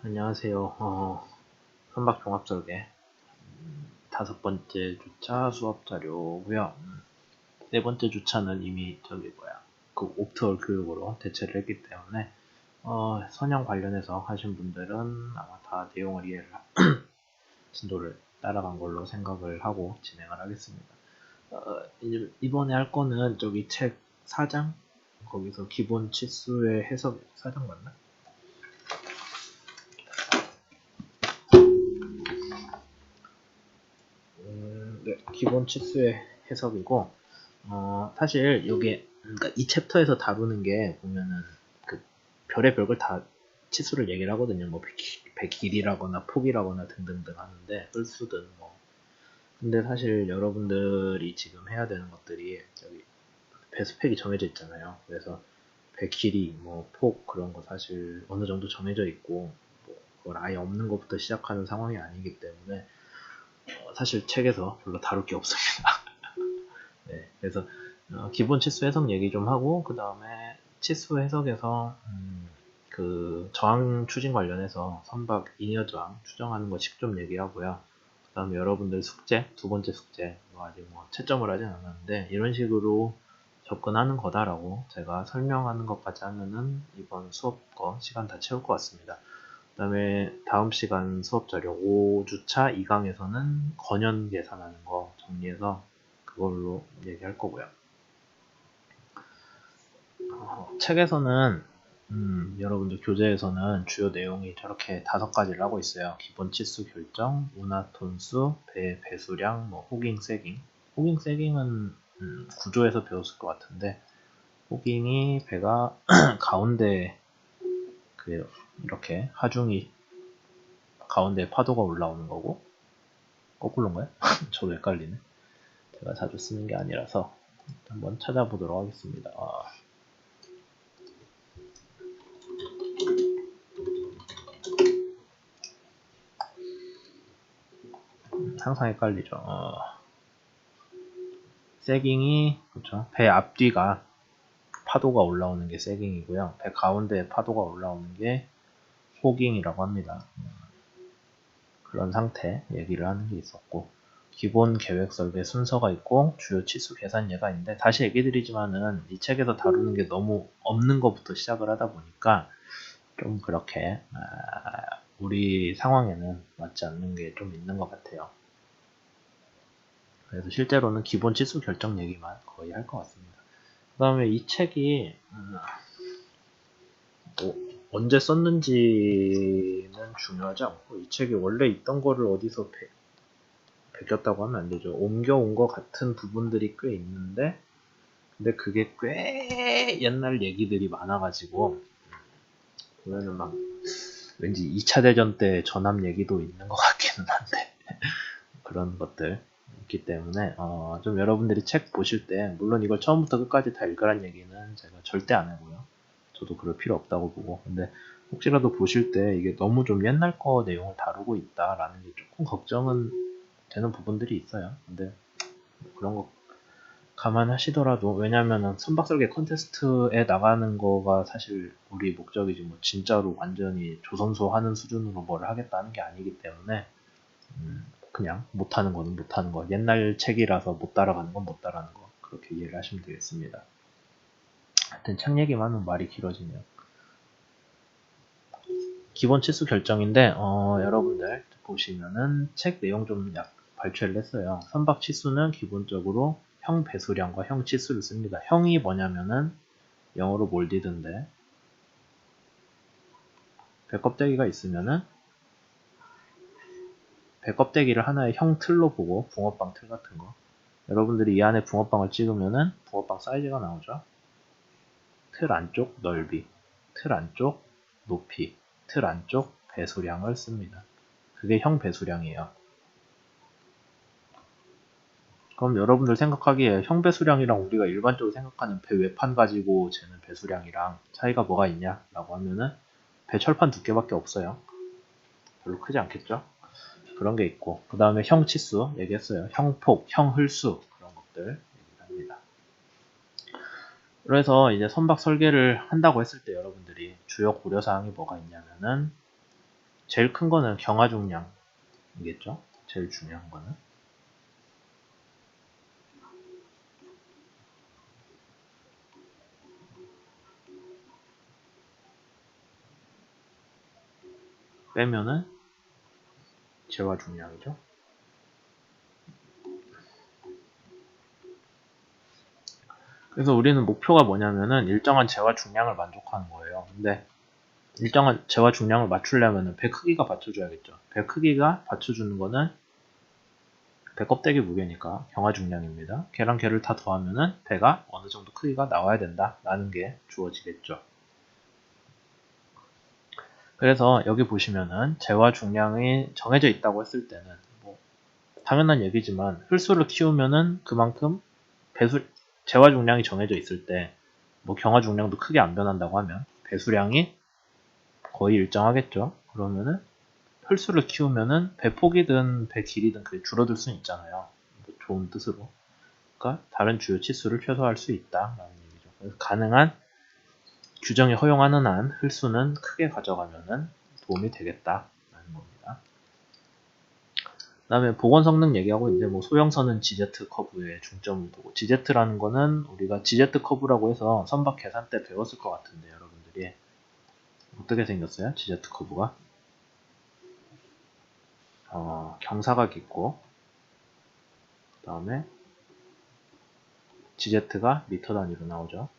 안녕하세요. 선박 종합설계 5번째 주차 수업 자료고요. 네 번째 주차는 이미 그 옵트월 교육으로 대체를 했기 때문에 선형 관련해서 하신 분들은 아마 다 내용을 진도를 따라간 걸로 생각을 하고 진행을 하겠습니다. 이번에 할 거는 저기 책 4장 거기서 기본 치수의 해석 4장 맞나? 네, 기본 치수의 해석이고, 사실 이게 그러니까 이 챕터에서 다루는 게 보면은 그 별의 별걸 다 치수를 얘기를 하거든요. 뭐 배 길이라거나 폭이라거나 등등등 하는데 홀수든 뭐. 근데 사실 여러분들이 지금 해야 되는 것들이 저기 배 스펙이 정해져 있잖아요. 그래서 배 길이, 뭐 폭 그런 거 사실 어느 정도 정해져 있고, 뭐 그걸 아예 없는 것부터 시작하는 상황이 아니기 때문에 사실 책에서 별로 다룰 게 없습니다. 네, 그래서 기본 치수 해석 얘기 좀 하고 그 다음에 치수 해석에서 그 저항 추진 관련해서 선박 인이어 저항 추정하는 거씩 좀 얘기하고요. 그 다음에 여러분들 숙제, 두 번째 숙제, 아직 채점을 하진 않았는데 이런 식으로 접근하는 거다라고 제가 설명하는 것까지 하면은 이번 수업 거 시간 다 채울 것 같습니다. 그 다음에 다음 시간 수업 자료 5주차 2강에서는 건연 계산하는 거 정리해서 그걸로 얘기할 거고요. 책에서는 여러분들 교재에서는 주요 내용이 저렇게 5가지를 하고 있어요. 기본 치수 결정, 운하 톤수, 배 배수량, 뭐 호깅 세깅. 호깅 세깅은 구조에서 배웠을 것 같은데 호깅이 배가 가운데 이렇게 하중이 가운데 파도가 올라오는 거고 거꾸로인가요? 저도 헷갈리네. 제가 자주 쓰는 게 아니라서 한번 찾아보도록 하겠습니다. 항상 헷갈리죠. 세깅이 그렇죠. 배 앞뒤가 파도가 올라오는 게 세깅이고요. 배 가운데에 파도가 올라오는 게 호깅이라고 합니다. 그런 상태 얘기를 하는 게 있었고 기본 계획 설계 순서가 있고 주요 치수 계산 예가 있는데 다시 얘기 드리지만은 이 책에서 다루는 게 너무 없는 것부터 시작을 하다 보니까 좀 그렇게 우리 상황에는 맞지 않는 게 좀 있는 것 같아요. 그래서 실제로는 기본 치수 결정 얘기만 거의 할 것 같습니다. 그 다음에 이 책이 언제 썼는지는 중요하지 않고 이 책이 원래 있던 거를 어디서 베꼈다고 하면 안 되죠. 옮겨온 것 같은 부분들이 꽤 있는데 근데 그게 꽤 옛날 얘기들이 많아가지고 보면은 막 왠지 2차 대전 때 전함 얘기도 있는 것 같기는 한데 그런 것들 있기 때문에 좀 여러분들이 책 보실 때 물론 이걸 처음부터 끝까지 다 읽으란 얘기는 제가 절대 안 하고요. 저도 그럴 필요 없다고 보고 근데 혹시라도 보실 때 이게 너무 좀 옛날 거 내용을 다루고 있다라는 게 조금 걱정은 되는 부분들이 있어요. 근데 그런 거 감안하시더라도 왜냐면은 선박설계 컨테스트에 나가는 거가 사실 우리 목적이지 뭐 진짜로 완전히 조선소 하는 수준으로 뭘 하겠다는 게 아니기 때문에 그냥 못하는 거는 못하는 거 옛날 책이라서 못 따라가는 건 못 따라가는 거 그렇게 이해를 하시면 되겠습니다. 하여튼 책 얘기만 하면 말이 길어지네요. 기본 치수 결정인데 여러분들 보시면은 책 내용 좀 발췌를 했어요. 선박 치수는 기본적으로 형 배수량과 형 치수를 씁니다. 형이 뭐냐면은 영어로 몰디드인데 배 껍데기가 있으면은 배 껍데기를 하나의 형 틀로 보고 붕어빵 틀 같은 거 여러분들이 이 안에 붕어빵을 찍으면은 붕어빵 사이즈가 나오죠. 틀 안쪽 넓이, 틀 안쪽 높이, 틀 안쪽 배수량을 씁니다. 그게 형 배수량이에요. 그럼 여러분들 생각하기에 형 배수량이랑 우리가 일반적으로 생각하는 배 외판 가지고 재는 배수량이랑 차이가 뭐가 있냐 라고 하면은 배 철판 두께밖에 없어요. 별로 크지 않겠죠? 그런 게 있고 그 다음에 형 치수 얘기했어요. 형 폭, 형 흘수 그런 것들 얘기합니다. 그래서 이제 선박 설계를 한다고 했을 때 여러분들이 주요 고려사항이 뭐가 있냐면은 제일 큰 거는 경화 중량이겠죠? 제일 중요한 거는. 빼면은 재화 중량이죠. 그래서 우리는 목표가 뭐냐면은 일정한 재화 중량을 만족하는 거예요. 근데 일정한 재화 중량을 맞추려면은 배 크기가 받쳐줘야겠죠. 배 크기가 받쳐주는 거는 배 껍데기 무게니까 경화 중량입니다. 걔랑 걔를 다 더하면은 배가 어느 정도 크기가 나와야 된다라는 게 주어지겠죠. 그래서 여기 보시면은 재화 중량이 정해져 있다고 했을 때는 뭐 당연한 얘기지만 흘수를 키우면은 그만큼 배수 재화 중량이 정해져 있을 때 뭐 경화 중량도 크게 안 변한다고 하면 배수량이 거의 일정하겠죠. 그러면은 흘수를 키우면은 배 폭이든 배 길이든 그게 줄어들 수는 있잖아요. 뭐 좋은 뜻으로. 그러니까 다른 주요 치수를 최소화할 수 있다라는 얘기죠. 그래서 가능한 규정이 허용하는 한 흘수는 크게 가져가면은 도움이 되겠다라는 겁니다. 그 다음에 복원 성능 얘기하고 있는데 뭐 소형선은 GZ 커브에 중점을 두고 GZ라는 거는 우리가 GZ 커브라고 해서 선박 계산 때 배웠을 것 같은데 여러분들이 어떻게 생겼어요? GZ 커브가 경사각 있고 그 다음에 GZ가 미터 단위로 나오죠.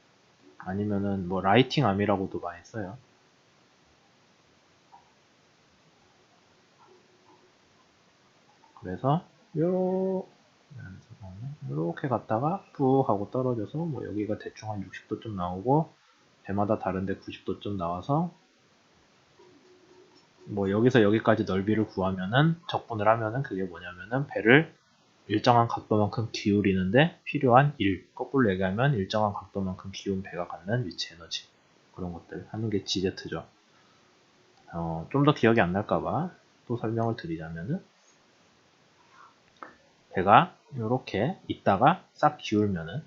아니면은 뭐 라이팅 암이라고도 많이 써요. 그래서 요렇게 갔다가 푹 하고 떨어져서 뭐 여기가 대충 한 60도쯤 나오고 배마다 다른데 90도쯤 나와서 뭐 여기서 여기까지 넓이를 구하면은 적분을 하면은 그게 뭐냐면은 배를 일정한 각도만큼 기울이는데 필요한 거꾸로 얘기하면 일정한 각도만큼 기운 배가 갖는 위치 에너지 그런 것들 하는 게 GZ죠. 좀 더 기억이 안 날까봐 또 설명을 드리자면은 배가 이렇게 있다가 싹 기울면은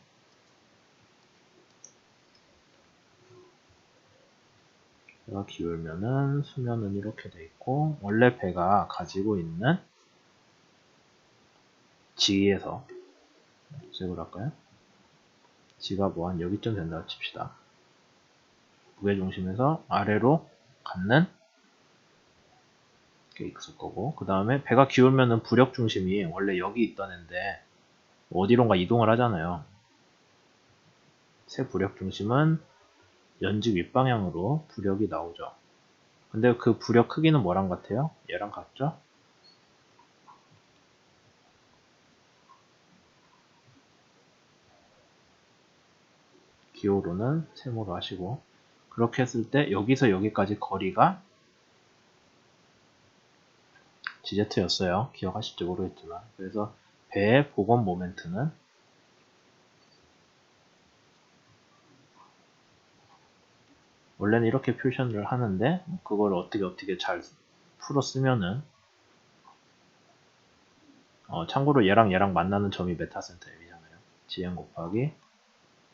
배가 기울면은 수면은 이렇게 돼 있고 원래 배가 가지고 있는 G에서 색으로 할까요? G가 뭐 한 여기쯤 된다고 칩시다. 무게중심에서 아래로 갖는 게 있을 거고 그 다음에 배가 기울면은 부력 중심이 원래 여기 있던 애인데 어디론가 이동을 하잖아요. 새 부력 중심은 연직 윗방향으로 부력이 나오죠. 근데 그 부력 크기는 뭐랑 같아요? 얘랑 같죠? 기호로는 세모로 하시고 그렇게 했을 때 여기서 여기까지 거리가 GZ였어요. 기억하실지 모르겠지만 그래서 배의 복원 모멘트는 원래는 이렇게 표현을 하는데 그걸 어떻게 잘 풀어 쓰면은 참고로 얘랑 만나는 점이 메타센터 M이잖아요. GM 곱하기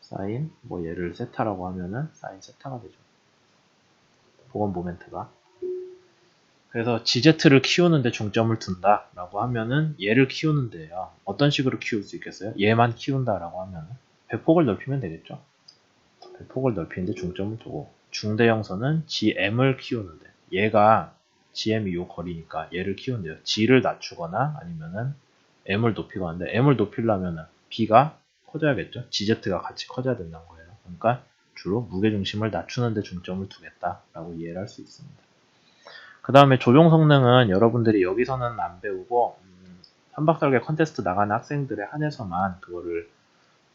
사인 뭐 얘를 세타라고 하면은 사인 세타가 되죠. 복원 모멘트가. 그래서 GZ를 키우는데 중점을 둔다 라고 하면은 얘를 키우는데요. 어떤 식으로 키울 수 있겠어요? 얘만 키운다 라고 하면은 배폭을 넓히면 되겠죠. 배폭을 넓히는데 중점을 두고 중대형선은 GM을 키우는데 얘가 GM이 요 거리니까 얘를 키우는데요. G를 낮추거나 아니면은 M을 높이거나 하는데 M을 높이려면은 B가 커져야겠죠. GZ가 같이 커져야 된다는 거예요. 그러니까 주로 무게중심을 낮추는데 중점을 두겠다라고 이해를 할 수 있습니다. 그 다음에 조종 성능은 여러분들이 여기서는 안 배우고 삼박설계 컨테스트 나가는 학생들에 한해서만 그거를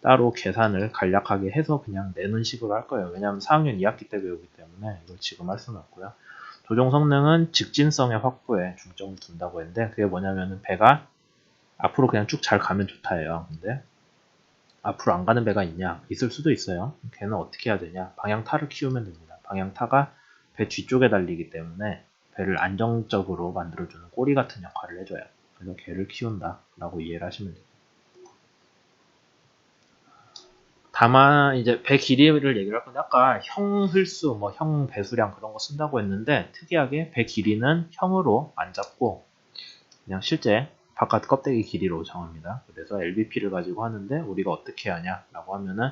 따로 계산을 간략하게 해서 그냥 내는 식으로 할 거예요. 왜냐하면 4학년 2학기 때 배우기 때문에 이걸 지금 할 수는 없고요. 조종 성능은 직진성의 확보에 중점을 둔다고 했는데 그게 뭐냐면은 배가 앞으로 그냥 쭉 잘 가면 좋다예요. 근데 앞으로 안 가는 배가 있냐? 있을 수도 있어요. 걔는 어떻게 해야 되냐? 방향타를 키우면 됩니다. 방향타가 배 뒤쪽에 달리기 때문에 배를 안정적으로 만들어주는 꼬리 같은 역할을 해줘요. 그래서 걔를 키운다 라고 이해를 하시면 돼요. 다만 이제 배 길이를 얘기를 할 건데 아까 형 흘수, 뭐 형 배수량 그런 거 쓴다고 했는데 특이하게 배 길이는 형으로 안 잡고 그냥 실제 바깥 껍데기 길이로 정합니다. 그래서 LBP를 가지고 하는데 우리가 어떻게 하냐라고 하면은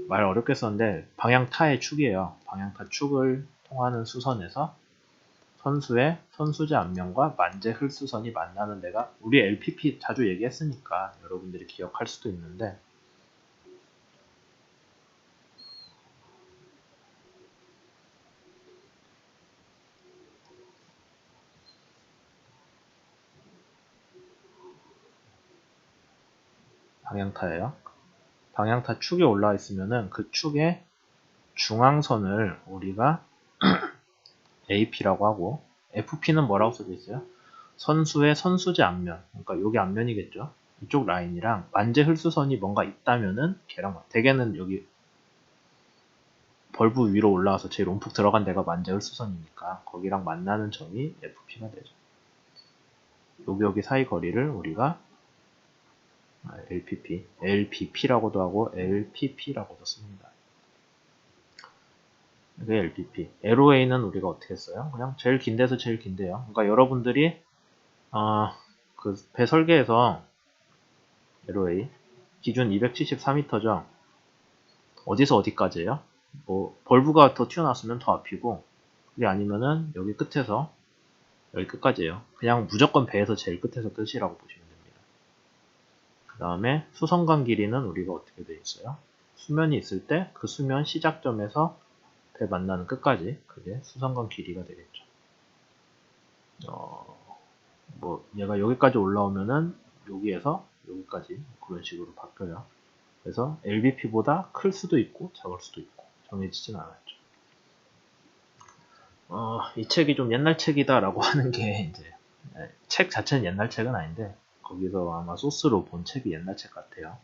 말 어렵게 썼는데 방향타의 축이에요. 방향타 축을 통하는 수선에서 선수의 선수제 앞면과 만재 흘수선이 만나는 데가 우리 LPP 자주 얘기했으니까 여러분들이 기억할 수도 있는데 방향타예요. 방향타 축이 올라와 있으면은 그 축의 중앙선을 우리가 AP라고 하고 FP는 뭐라고 써져 있어요? 선수의 선수제 앞면, 그러니까 여기 앞면이겠죠. 이쪽 라인이랑 만재 흘수선이 뭔가 있다면은 걔랑 대개는 여기 벌브 위로 올라와서 제일 움푹 들어간 데가 만재 흘수선이니까 거기랑 만나는 점이 FP가 되죠. 여기 사이 거리를 우리가 LPP, LBP라고도 하고 LPP라고도 씁니다. 이게 LPP. LOA는 우리가 어떻게 했어요? 그냥 제일 긴 데서 제일 긴데요. 그러니까 여러분들이 그 배 설계에서 LOA 기준 274m죠. 어디서 어디까지예요? 뭐 벌브가 더 튀어나왔으면 더 앞이고 그게 아니면은 여기 끝에서 여기 끝까지예요. 그냥 무조건 배에서 제일 끝에서 끝이라고 보시면 됩니다. 그 다음에 수성간 길이는 우리가 어떻게 돼 있어요? 수면이 있을 때 그 수면 시작점에서 배 만나는 끝까지 그게 수성간 길이가 되겠죠. 뭐 얘가 여기까지 올라오면은 여기에서 여기까지 그런 식으로 바뀌어요. 그래서 LBP보다 클 수도 있고 작을 수도 있고 정해지진 않았죠. 이 책이 좀 옛날 책이다라고 하는 게 이제 책 자체는 옛날 책은 아닌데 거기서 아마 소스로 본 책이 옛날 책 같아요.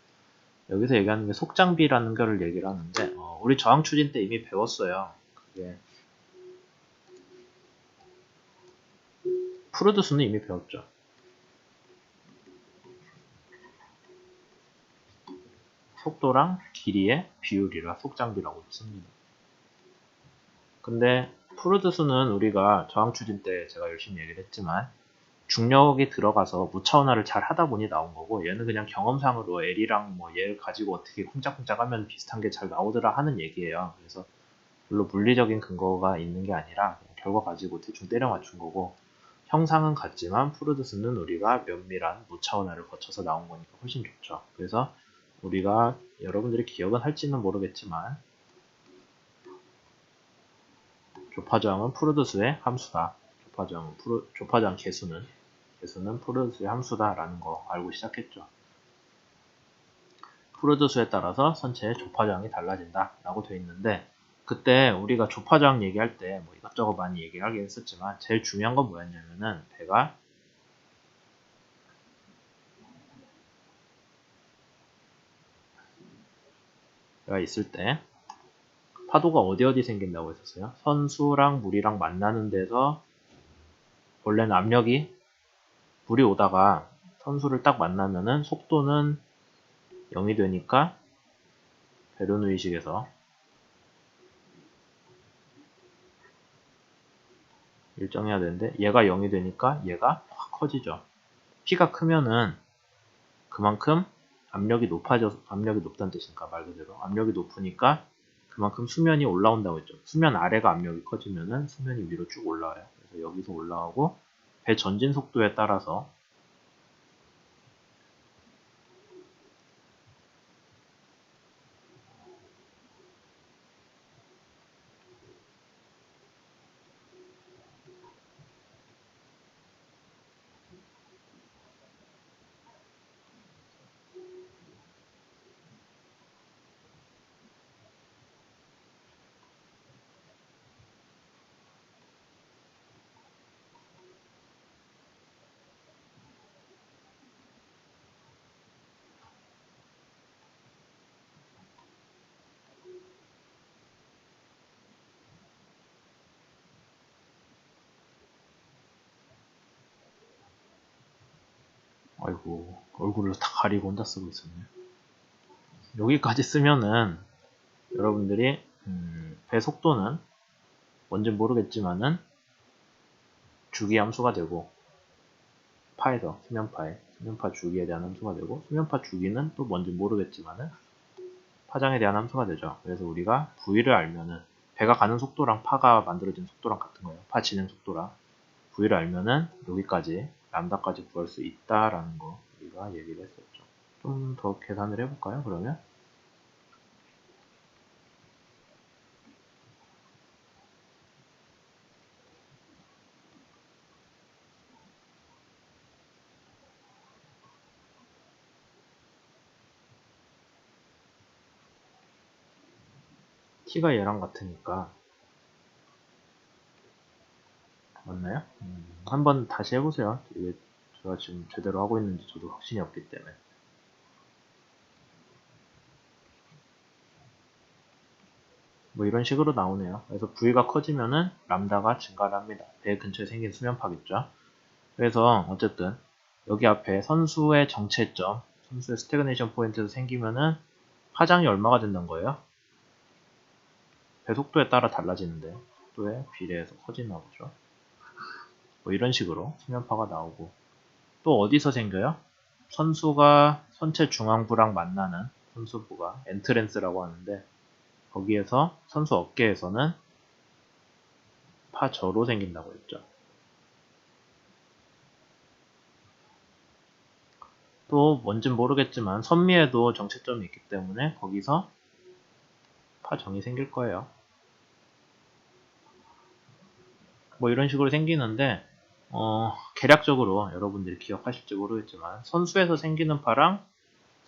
여기서 얘기하는 게 속장비라는 거를 얘기를 하는데 우리 저항 추진 때 이미 배웠어요. 그게 프로듀스는 이미 배웠죠. 속도랑 길이의 비율이라 속장비라고 씁니다. 근데 프로듀스는 우리가 저항 추진 때 제가 열심히 얘기를 했지만 중력이 들어가서 무차원화를 잘 하다 보니 나온 거고 얘는 그냥 경험상으로 L이랑 뭐 얘를 가지고 어떻게 쿵짝쿵짝 하면 비슷한 게 잘 나오더라 하는 얘기예요. 그래서 별로 물리적인 근거가 있는 게 아니라 결과 가지고 대충 때려 맞춘 거고 형상은 같지만 프로듀스는 우리가 면밀한 무차원화를 거쳐서 나온 거니까 훨씬 좋죠. 그래서 우리가 여러분들이 기억은 할지는 모르겠지만 조파저항은 프로듀스의 함수다. 조파저항 개수는 프로듀스의 함수다라는 거 알고 시작했죠. 프로듀스에 따라서 선체의 조파저항이 달라진다 라고 되어 있는데 그때 우리가 조파저항 얘기할 때 뭐 이것저것 많이 얘기하긴 했었지만 제일 중요한 건 뭐였냐면은 배가 있을 때 파도가 어디 생긴다고 했었어요? 선수랑 물이랑 만나는 데서 원래는 압력이 물이 오다가 선수를 딱 만나면은 속도는 0이 되니까 베르누이식에서 일정해야 되는데 얘가 0이 되니까 얘가 확 커지죠. P가 크면은 그만큼 압력이 높다는 뜻이니까 말 그대로 압력이 높으니까 그만큼 수면이 올라온다고 했죠. 수면 아래가 압력이 커지면은 수면이 위로 쭉 올라와요. 그래서 여기서 올라오고 배 전진 속도에 따라서 아이고 얼굴을 다 가리고 혼자 쓰고 있었네. 여기까지 쓰면은 여러분들이 배 속도는 뭔지 모르겠지만은 주기 함수가 되고 파에서 수면파 주기에 대한 함수가 되고 수면파 주기는 또 뭔지 모르겠지만은 파장에 대한 함수가 되죠. 그래서 우리가 V를 알면은 배가 가는 속도랑 파가 만들어진 속도랑 같은 거예요. 파 진행 속도랑 V를 알면은 여기까지 람다까지 구할 수 있다라는 거 우리가 얘기를 했었죠. 좀 더 계산을 해볼까요? 그러면 T가 얘랑 같으니까 맞나요? 한번 다시 해보세요. 이게 제가 지금 제대로 하고 있는지 저도 확신이 없기 때문에. 뭐 이런 식으로 나오네요. 그래서 V가 커지면은 람다가 증가를 합니다. 배 근처에 생긴 수면파겠죠. 그래서 어쨌든 여기 앞에 선수의 정체점, 선수의 스태그네이션 포인트에서 생기면은 파장이 얼마가 된다는 거예요? 배 속도에 따라 달라지는데 속도에 비례해서 커지나 보죠. 뭐 이런 식으로 수면파가 나오고 또 어디서 생겨요? 선수가 선체 중앙부랑 만나는 선수부가 엔트랜스라고 하는데 거기에서 선수 어깨에서는 파저로 생긴다고 했죠. 또 뭔진 모르겠지만 선미에도 정체점이 있기 때문에 거기서 파정이 생길 거예요. 뭐 이런 식으로 생기는데 계략적으로 여러분들이 기억하실지 모르겠지만 선수에서 생기는 파랑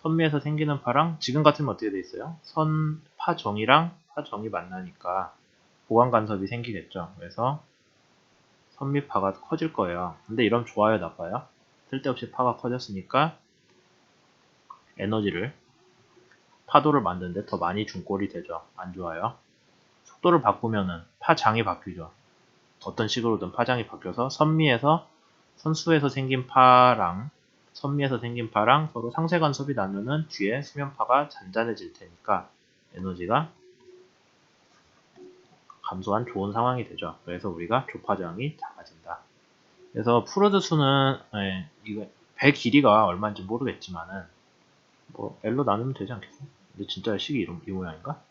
선미에서 생기는 파랑 지금 같으면 어떻게 돼 있어요? 파정이랑 파정이 만나니까 보강 간섭이 생기겠죠. 그래서 선미파가 커질 거예요. 근데 이러면 좋아요, 나빠요? 쓸데없이 파가 커졌으니까 에너지를 파도를 만드는데 더 많이 준 꼴이 되죠. 안 좋아요. 속도를 바꾸면은 파장이 바뀌죠. 어떤 식으로든 파장이 바뀌어서 선수에서 생긴 파랑 선미에서 생긴 파랑 서로 상세 간섭이 나면은 뒤에 수면파가 잔잔해질 테니까 에너지가 감소한 좋은 상황이 되죠. 그래서 우리가 조파저항이 작아진다. 그래서 프로드 수는 이거 배 길이가 얼마인지 모르겠지만은 뭐 L로 나누면 되지 않겠어? 근데 진짜 식이 이 모양인가?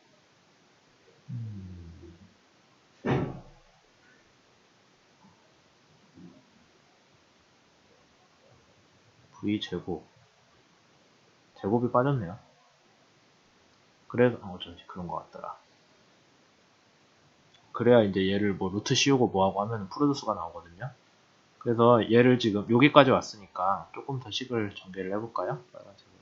V 제곱이 빠졌네요. 그래 어쩐지 그런 것 같더라. 그래야 이제 얘를 뭐 루트 씌우고 뭐하고 하면 프로듀스가 나오거든요. 그래서 얘를 지금 여기까지 왔으니까 조금 더 식을 전개를 해볼까요? 빨간색으로.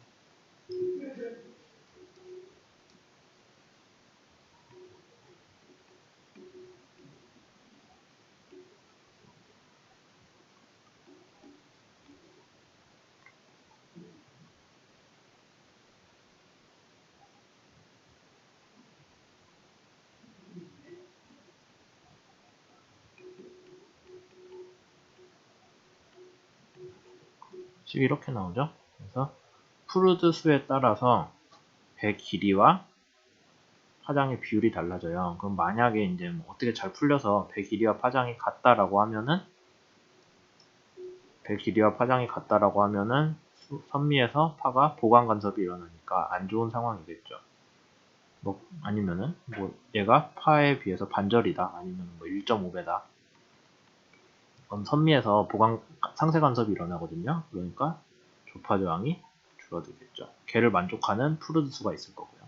식이 이렇게 나오죠. 그래서 프루드 수에 따라서 배 길이와 파장의 비율이 달라져요. 그럼 만약에 이제 뭐 어떻게 잘 풀려서 배 길이와 파장이 같다라고 하면은 선미에서 파가 보강 간섭이 일어나니까 안 좋은 상황이겠죠. 뭐 아니면은 뭐 얘가 파에 비해서 반절이다 아니면 뭐 1.5배다 그럼 선미에서 상세 간섭이 일어나거든요. 그러니까 조파 저항이 줄어들겠죠. 걔를 만족하는 프루드 수가 있을 거고요.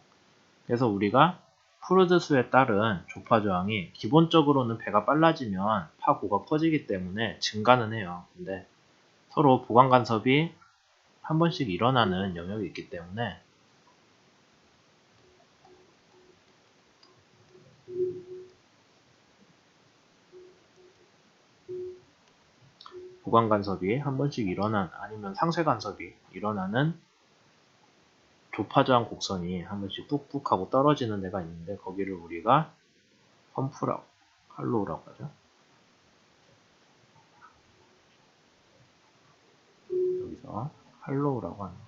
그래서 우리가 프루드 수에 따른 조파 저항이 기본적으로는 배가 빨라지면 파고가 커지기 때문에 증가는 해요. 근데 서로 보강 간섭이 한 번씩 일어나는 영역이 있기 때문에 보강 간섭이 한 번씩 아니면 상쇄 간섭이 일어나는 조파저항 곡선이 한 번씩 뚝뚝 하고 떨어지는 데가 있는데 거기를 우리가 할로우라고 하죠. 여기서 할로우라고 합니다.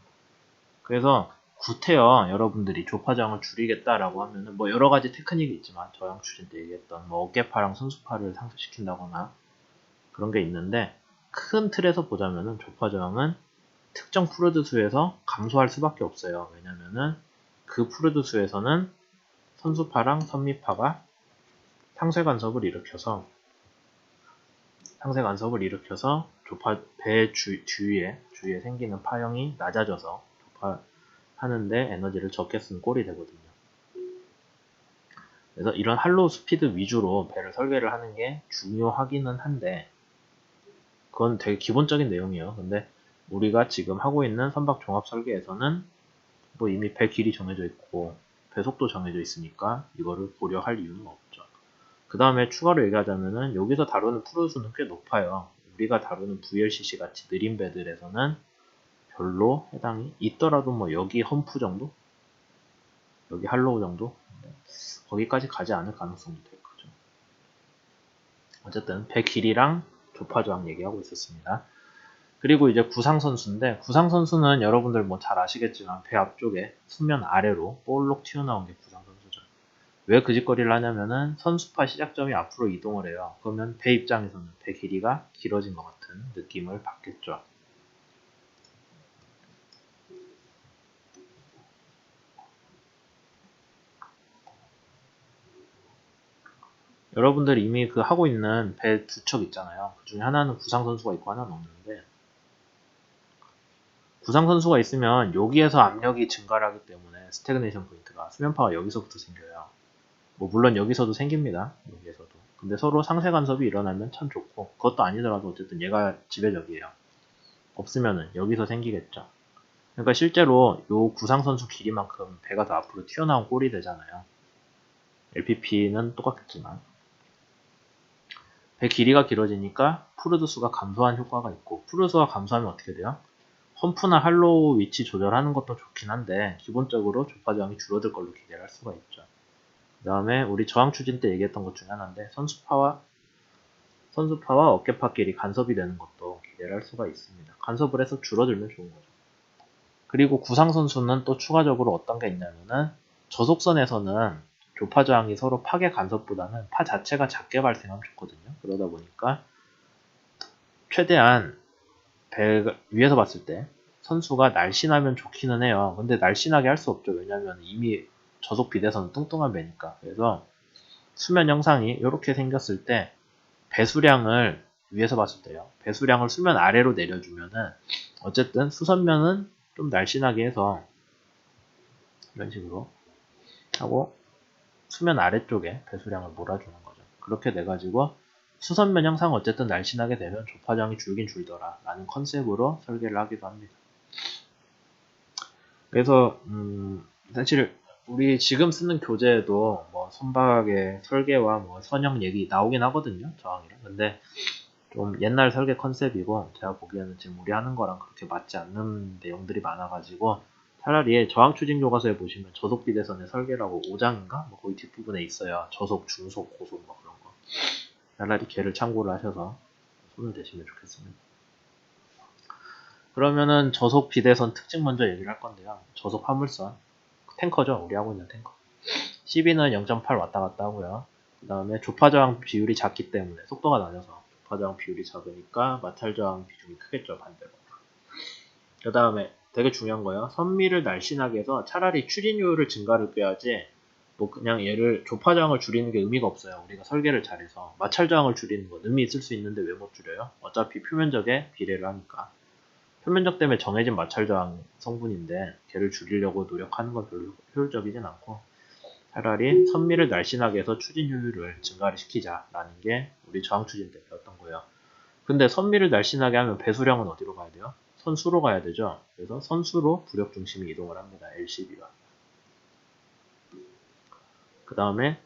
그래서 구태여 여러분들이 조파저항을 줄이겠다라고 하면은 뭐 여러 가지 테크닉이 있지만 저항 추진 때 얘기했던 뭐 어깨파랑 선수파를 상쇄시킨다거나 그런 게 있는데 큰 틀에서 보자면은 조파저항은 특정 프루드 수에서 감소할 수밖에 없어요. 왜냐면은 그 프루드 수에서는 선수파랑 선미파가 상쇄 간섭을 일으켜서 조파 배 주위에 생기는 파형이 낮아져서 조파하는데 에너지를 적게 쓴 꼴이 되거든요. 그래서 이런 할로우 스피드 위주로 배를 설계를 하는 게 중요하기는 한데 그건 되게 기본적인 내용이에요. 근데 우리가 지금 하고 있는 선박 종합 설계에서는 뭐 이미 배 길이 정해져 있고 배 속도 정해져 있으니까 이거를 고려할 이유는 없죠. 그 다음에 추가로 얘기하자면은 여기서 다루는 프로수는 꽤 높아요. 우리가 다루는 VLCC 같이 느린 배들에서는 별로 해당이 있더라도 뭐 여기 험프 정도? 여기 할로우 정도? 거기까지 가지 않을 가능성도 되게 크죠. 어쨌든 배 길이랑 조파저항 얘기하고 있었습니다. 그리고 이제 구상선수인데 구상선수는 여러분들 뭐 잘 아시겠지만 배 앞쪽에 수면 아래로 볼록 튀어나온 게 구상선수죠. 왜 그 짓거리를 하냐면은 선수파 시작점이 앞으로 이동을 해요. 그러면 배 입장에서는 배 길이가 길어진 것 같은 느낌을 받겠죠. 여러분들 이미 그 하고 있는 배 두 척 있잖아요. 그 중에 하나는 구상선수가 있고 하나는 없는데 구상선수가 있으면 여기에서 압력이 증가를 하기 때문에 스태그네이션 포인트가 수면파가 여기서부터 생겨요. 뭐 물론 여기서도 생깁니다. 여기에서도. 근데 서로 상쇄 간섭이 일어나면 참 좋고 그것도 아니더라도 어쨌든 얘가 지배적이에요. 없으면은 여기서 생기겠죠. 그러니까 실제로 요 구상선수 길이만큼 배가 더 앞으로 튀어나온 꼴이 되잖아요. LPP는 똑같겠지만 배 길이가 길어지니까 프루드 수가 감소한 효과가 있고 프루드 수가 감소하면 어떻게 돼요? 험프나 할로우 위치 조절하는 것도 좋긴 한데 기본적으로 조파저항이 줄어들 걸로 기대를 할 수가 있죠. 그 다음에 우리 저항 추진 때 얘기했던 것 중에 하나인데 선수파와 어깨파끼리 간섭이 되는 것도 기대를 할 수가 있습니다. 간섭을 해서 줄어들면 좋은 거죠. 그리고 구상선수는 또 추가적으로 어떤 게 있냐면은 저속선에서는 조파저항이 서로 파괴 간섭보다는 파 자체가 작게 발생하면 좋거든요. 그러다 보니까 최대한 배 위에서 봤을 때 선수가 날씬하면 좋기는 해요. 근데 날씬하게 할 수 없죠. 왜냐하면 이미 저속 비대선은 뚱뚱한 배니까. 그래서 수면 형상이 이렇게 생겼을 때 배수량을 위에서 봤을 때요. 배수량을 수면 아래로 내려주면은 어쨌든 수선면은 좀 날씬하게 해서 이런 식으로 하고 수면 아래쪽에 배수량을 몰아주는 거죠. 그렇게 돼가지고 수선면 형상 어쨌든 날씬하게 되면 조파장이 줄긴 줄더라 라는 컨셉으로 설계를 하기도 합니다. 그래서 사실 우리 지금 쓰는 교재에도 뭐 선박의 설계와 뭐 선형 얘기 나오긴 하거든요. 저항이랑. 근데 좀 옛날 설계 컨셉이고 제가 보기에는 지금 우리 하는 거랑 그렇게 맞지 않는 내용들이 많아가지고 차라리 저항 추진 교과서에 보시면 저속 비대선의 설계라고 5장인가? 뭐 거기 뒷부분에 있어요. 저속, 중속, 고속 뭐 그런 거. 차라리 걔를 참고를 하셔서 손을 대시면 좋겠습니다. 그러면은 저속 비대선 특징 먼저 얘기를 할 건데요. 저속 화물선 탱커죠. 우리 하고 있는 탱커. CB는 0.8 왔다 갔다 하고요. 그 다음에 조파저항 비율이 작기 때문에 속도가 낮아서 조파저항 비율이 작으니까 마찰저항 비중이 크겠죠. 반대로. 그 다음에 되게 중요한 거예요. 선미를 날씬하게 해서 차라리 추진율을 증가를 꾀야지 뭐 그냥 얘를 조파저항을 줄이는 게 의미가 없어요. 우리가 설계를 잘해서 마찰저항을 줄이는 건 의미 있을 수 있는데 왜 못 줄여요? 어차피 표면적에 비례를 하니까. 표면적 때문에 정해진 마찰저항 성분인데 걔를 줄이려고 노력하는 건 별로 효율적이진 않고 차라리 선미를 날씬하게 해서 추진 효율을 증가를 시키자라는 게 우리 저항 추진 때 배웠던 거예요. 근데 선미를 날씬하게 하면 배수량은 어디로 가야 돼요? 선수로 가야 되죠. 그래서 선수로 부력 중심이 이동을 합니다. LCB가. 그 다음에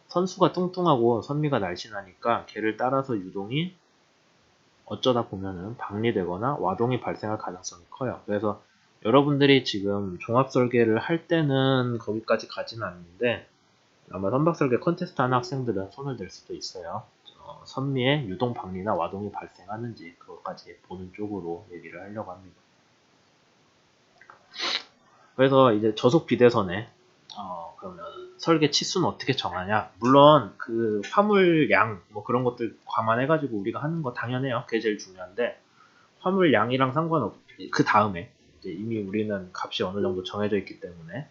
선수가 뚱뚱하고 선미가 날씬하니까 걔를 따라서 유동이 어쩌다 보면은 방리되거나 와동이 발생할 가능성이 커요. 그래서 여러분들이 지금 종합 설계를 할 때는 거기까지 가지는 않는데 아마 선박 설계 컨테스트 하는 학생들은 손을 댈 수도 있어요. 선미의 유동 방리나 와동이 발생하는지 그것까지 보는 쪽으로 얘기를 하려고 합니다. 그래서 이제 저속 비대선에 그러면 설계 치수는 어떻게 정하냐? 물론 그 화물량 뭐 그런 것들 감안해가지고 우리가 하는 거 당연해요. 그게 제일 중요한데 화물량이랑 그 다음에 이제 이미 우리는 값이 어느 정도 정해져 있기 때문에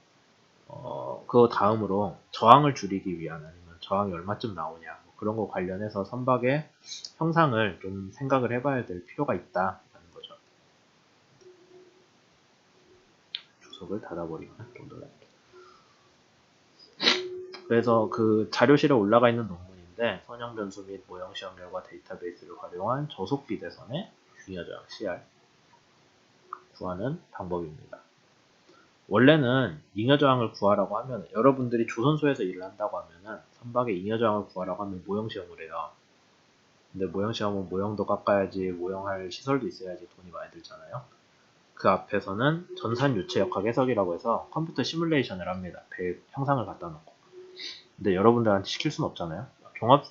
그 다음으로 저항을 줄이기 위한 아니면 저항이 얼마쯤 나오냐 뭐 그런 거 관련해서 선박의 형상을 좀 생각을 해봐야 될 필요가 있다라는 거죠. 주석을 닫아버리면 좀 놀랍게. 그래서 그 자료실에 올라가 있는 논문인데 선형 변수 및 모형 시험 결과 데이터베이스를 활용한 저속 비대선의 중요 저항 CR 구하는 방법입니다. 원래는 잉여 저항을 구하라고 하면 여러분들이 조선소에서 일을 한다고 하면은 선박의 잉여 저항을 구하라고 하면 모형 시험을 해요. 근데 모형 시험은 모형도 깎아야지 모형할 시설도 있어야지 돈이 많이 들잖아요. 그 앞에서는 전산 유체 역학 해석이라고 해서 컴퓨터 시뮬레이션을 합니다. 배 형상을 갖다 놓고. 근데 여러분들한테 시킬 수는 없잖아요. 종합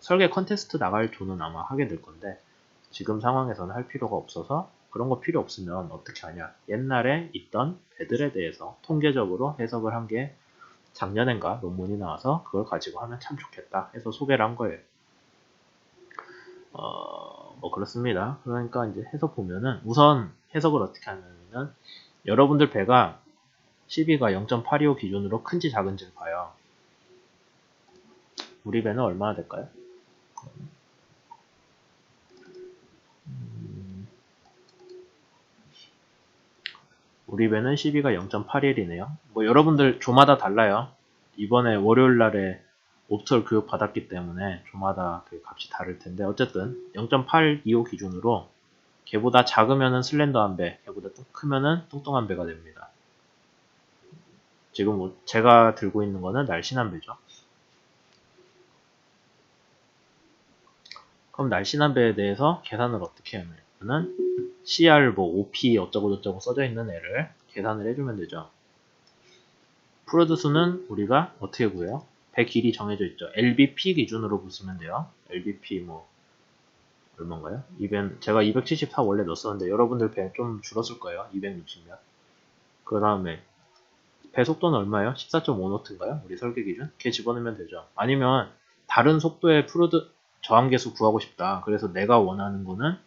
설계 컨테스트 나갈 돈은 아마 하게 될 건데 지금 상황에서는 할 필요가 없어서 그런 거 필요 없으면 어떻게 하냐. 옛날에 있던 배들에 대해서 통계적으로 해석을 한 게 작년엔가 논문이 나와서 그걸 가지고 하면 참 좋겠다 해서 소개를 한 거예요. 뭐 그렇습니다. 그러니까 이제 해석 보면은 우선 해석을 어떻게 하냐면 여러분들 배가 12가 0.825 기준으로 큰지 작은지를 봐요. 우리 배는 얼마나 될까요? 우리 배는 12가 0.81이네요. 뭐 여러분들 조마다 달라요. 이번에 월요일 날에 옵털 교육 받았기 때문에 조마다 그 값이 다를 텐데 어쨌든 0.825 기준으로 걔보다 작으면은 슬렌더한 배, 걔보다 크면은 뚱뚱한 배가 됩니다. 지금 뭐 제가 들고 있는 거는 날씬한 배죠. 그럼 날씬한 배에 대해서 계산을 어떻게 하냐면은 CR 뭐 OP 어쩌고저쩌고 써져 있는 애를 계산을 해주면 되죠. 프로듀스는 우리가 어떻게 구해요? 배 길이 정해져 있죠. LBP 기준으로 부수면 돼요. LBP 뭐 얼마인가요? 제가 274 원래 넣었었는데 여러분들 배 좀 줄었을 거예요. 260몇. 그 다음에 배 속도는 얼마예요? 14.5노트인가요? 우리 설계 기준? 걔 집어넣으면 되죠. 아니면 다른 속도의 저항계수 구하고 싶다. 그래서 내가 원하는 거는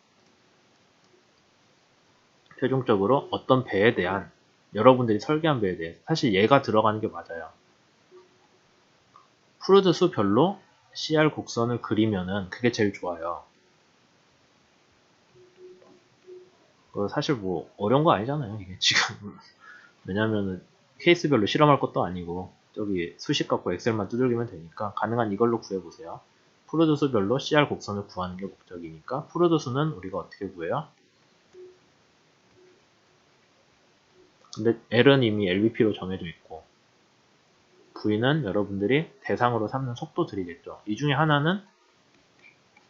최종적으로 어떤 배에 대한 여러분들이 설계한 배에 대해 사실 얘가 들어가는 게 맞아요. 프루드 수별로 CR 곡선을 그리면은 그게 제일 좋아요. 사실 뭐 어려운 거 아니잖아요. 이게 지금 왜냐면은 케이스별로 실험할 것도 아니고 저기 수식 갖고 엑셀만 두들기면 되니까 가능한 이걸로 구해보세요. 프루드 수별로 CR 곡선을 구하는 게 목적이니까 프루드 수는 우리가 어떻게 구해요? 근데 L은 이미 LVP로 정해져 있고 V는 여러분들이 대상으로 삼는 속도들이겠죠. 이 중에 하나는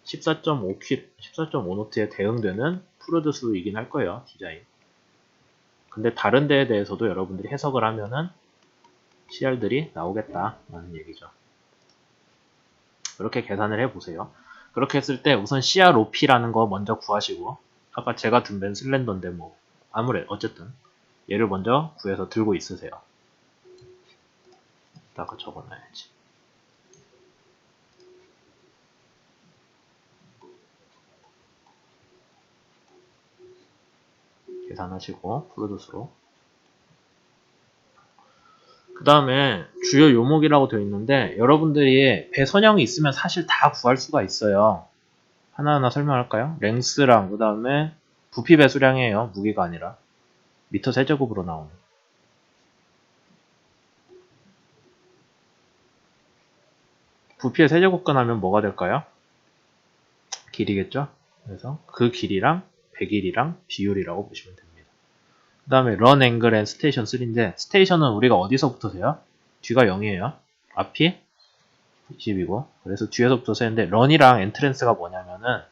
14.5노트에 대응되는 프루드 수이긴 할 거예요. 디자인. 근데 다른 데에 대해서도 여러분들이 해석을 하면은 CR들이 나오겠다라는 얘기죠. 그렇게 계산을 해보세요. 그렇게 했을 때 우선 CROP라는 거 먼저 구하시고 아까 제가 든 벤 슬렌더인데 뭐 어쨌든 얘를 먼저 구해서 들고 있으세요. 이따가 적어놔야지. 계산하시고 프로듀스로 그 다음에 주요 요목이라고 되어 있는데 여러분들이 배 선형이 있으면 사실 다 구할 수가 있어요. 하나하나 설명할까요? 랭스랑 그 다음에 부피 배수량이에요. 무게가 아니라 미터 세제곱으로 나오는 부피의 세제곱근 하면 뭐가 될까요? 길이겠죠? 그래서 그 길이랑 배 길이랑 비율이라고 보시면 됩니다. 그 다음에 런 앵글 앤 스테이션 3인데 스테이션은 우리가 어디서부터 세요? 뒤가 0이에요. 앞이 20이고 그래서 뒤에서부터 세는데 런이랑 엔트랜스가 뭐냐면은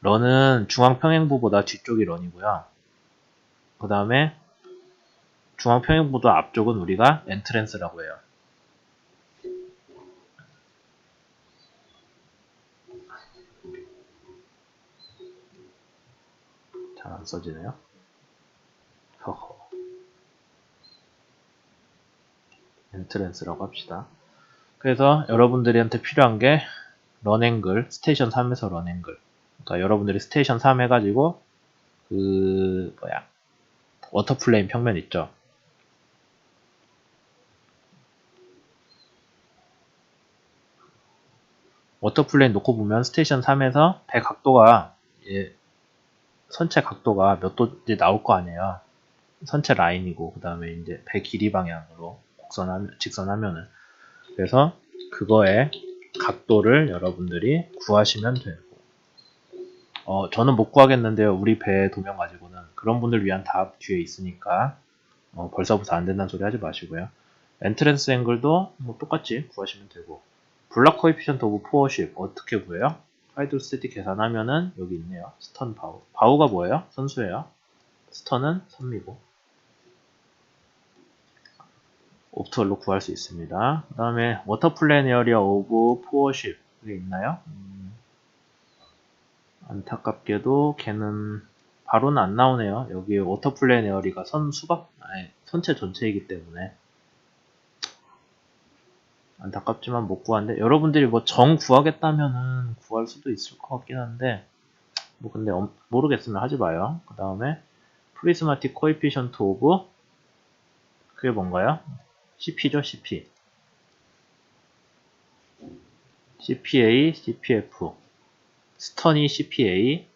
런은 중앙평행부보다 뒤쪽이 런이고요. 그 다음에 중앙평행부보다 앞쪽은 우리가 엔트랜스라고 해요. 잘 안 써지네요. 엔트랜스라고 합시다. 그래서 여러분들한테 필요한 게 런앵글, 스테이션 3에서 런앵글. 그러니까 여러분들이 스테이션 3 해가지고 워터플레인 평면 있죠. 워터플레인 놓고 보면 스테이션 3에서 배 각도가 선체 각도가 몇 도 이제 나올 거 아니에요. 선체 라인이고 그 다음에 이제 배 길이 방향으로 직선하면은 그래서 그거의 각도를 여러분들이 구하시면 되고 저는 못 구하겠는데요. 우리 배 도면 가지고는 그런 분들 위한 답 뒤에 있으니까 벌써부터 안 된다는 소리 하지 마시고요. 엔트랜스 앵글도 뭐 똑같이 구하시면 되고 블락 코에피션트 오브 포어십 어떻게 구해요? 하이드로스태틱 계산하면은 여기 있네요. 스턴 바우. 바우가 뭐예요? 선수예요. 스턴은 선미고. 옵트월로 구할 수 있습니다. 그 다음에 워터플레인 에어리어 오브 포어십 이게 있나요? 안타깝게도 걔는 바로는 안 나오네요. 여기 워터플레인 에어리가 선체 전체이기 때문에 안타깝지만 못 구하는데 여러분들이 뭐 정 구하겠다면은 구할 수도 있을 것 같긴 한데 뭐 근데 모르겠으면 하지 마요. 그 다음에 프리스마틱 코에피션트 오브 그게 뭔가요? CP죠, CP. CPA, CPF. 스턴이 CPA,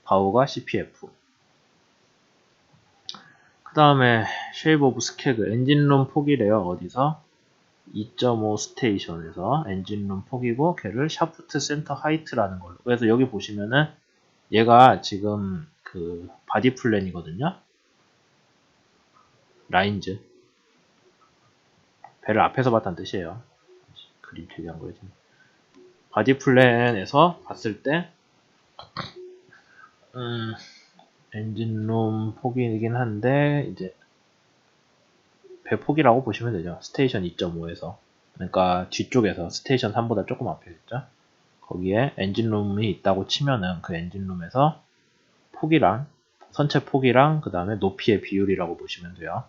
바우가 CPF. 그 다음에 쉐이브 오브 스케그, 엔진룸 폭이래요. 어디서? 2.5 스테이션에서 엔진룸 폭이고 걔를 샤프트 센터 하이트라는 걸로. 그래서 여기 보시면은 얘가 지금 그 바디 플랜이거든요. 라인즈. 배를 앞에서 봤다는 뜻이에요. 그림 특이한 거지. 바디 플랜에서 봤을 때 엔진룸 폭이긴 한데 이제 배 폭이라고 보시면 되죠. 스테이션 2.5에서 그러니까 뒤쪽에서 스테이션 3보다 조금 앞에 있죠. 거기에 엔진룸이 있다고 치면은 그 엔진룸에서 폭이랑 선체 폭이랑 그 다음에 높이의 비율이라고 보시면 돼요.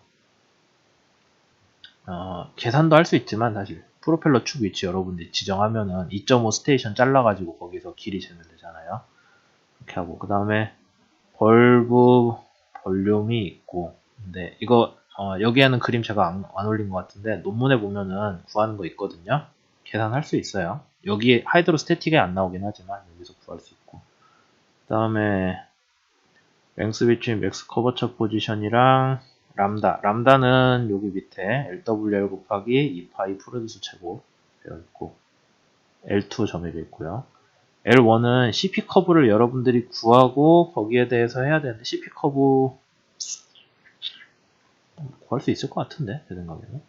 계산도 할 수 있지만 사실 프로펠러 축 위치 여러분들이 지정하면은 2.5 스테이션 잘라가지고 거기서 길이 재면 되잖아요. 이렇게 하고 그 다음에 벌브 볼륨이 있고 근데 이거 여기에는 그림 제가 안 올린 것 같은데 논문에 보면은 구하는 거 있거든요. 계산할 수 있어요. 여기 하이드로스태틱에 안 나오긴 하지만 여기서 구할 수 있고 그 다음에 랭스 비치 맥스 커버처 포지션이랑 람다는 여기 밑에 LWL 곱하기 2파이 프로듀스 제곱 되어 있고 L2 정해져 있고요. L1은 CP 커브를 여러분들이 구하고 거기에 대해서 해야 되는데 CP 커브 구할 수 있을 것 같은데 제 생각에는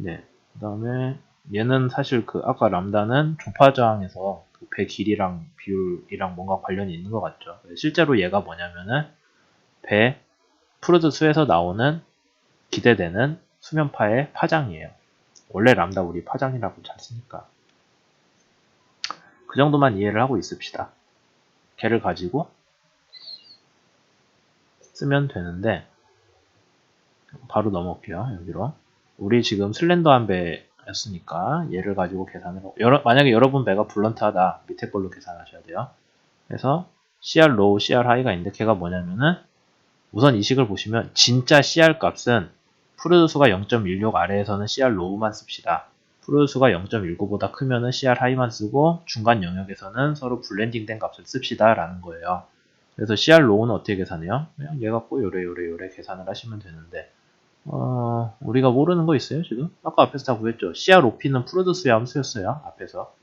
네. 그 다음에 얘는 사실 그 아까 람다는 조파 저항에서 그 배 길이랑 비율이랑 뭔가 관련이 있는 것 같죠. 실제로 얘가 뭐냐면은 배 프루드 수에서 나오는 기대되는 수면파의 파장이에요. 원래 람다 우리 파장이라고 잘 쓰니까 그 정도만 이해를 하고 있읍시다. 걔를 가지고 쓰면 되는데 바로 넘어올게요. 여기로 우리 지금 슬렌더한 배였으니까 얘를 가지고 계산을 하고 만약에 여러분 배가 블런트하다 밑에 걸로 계산하셔야 돼요. 그래서 CR 로우, CR 하이가 있는데 걔가 뭐냐면은 우선 이 식을 보시면 진짜 CR 값은 프루드수가 0.16 아래에서는 CR 로우만 씁시다. 프루드수가 0.19보다 크면은 CR 하이만 쓰고 중간 영역에서는 서로 블렌딩 된 값을 씁시다 라는 거예요. 그래서 CR 로우는 어떻게 계산해요? 그냥 얘 갖고 요래 계산을 하시면 되는데 우리가 모르는 거 있어요 지금? 아까 앞에서 다 구했죠. CR OP는 프루드수의 함수였어요 앞에서.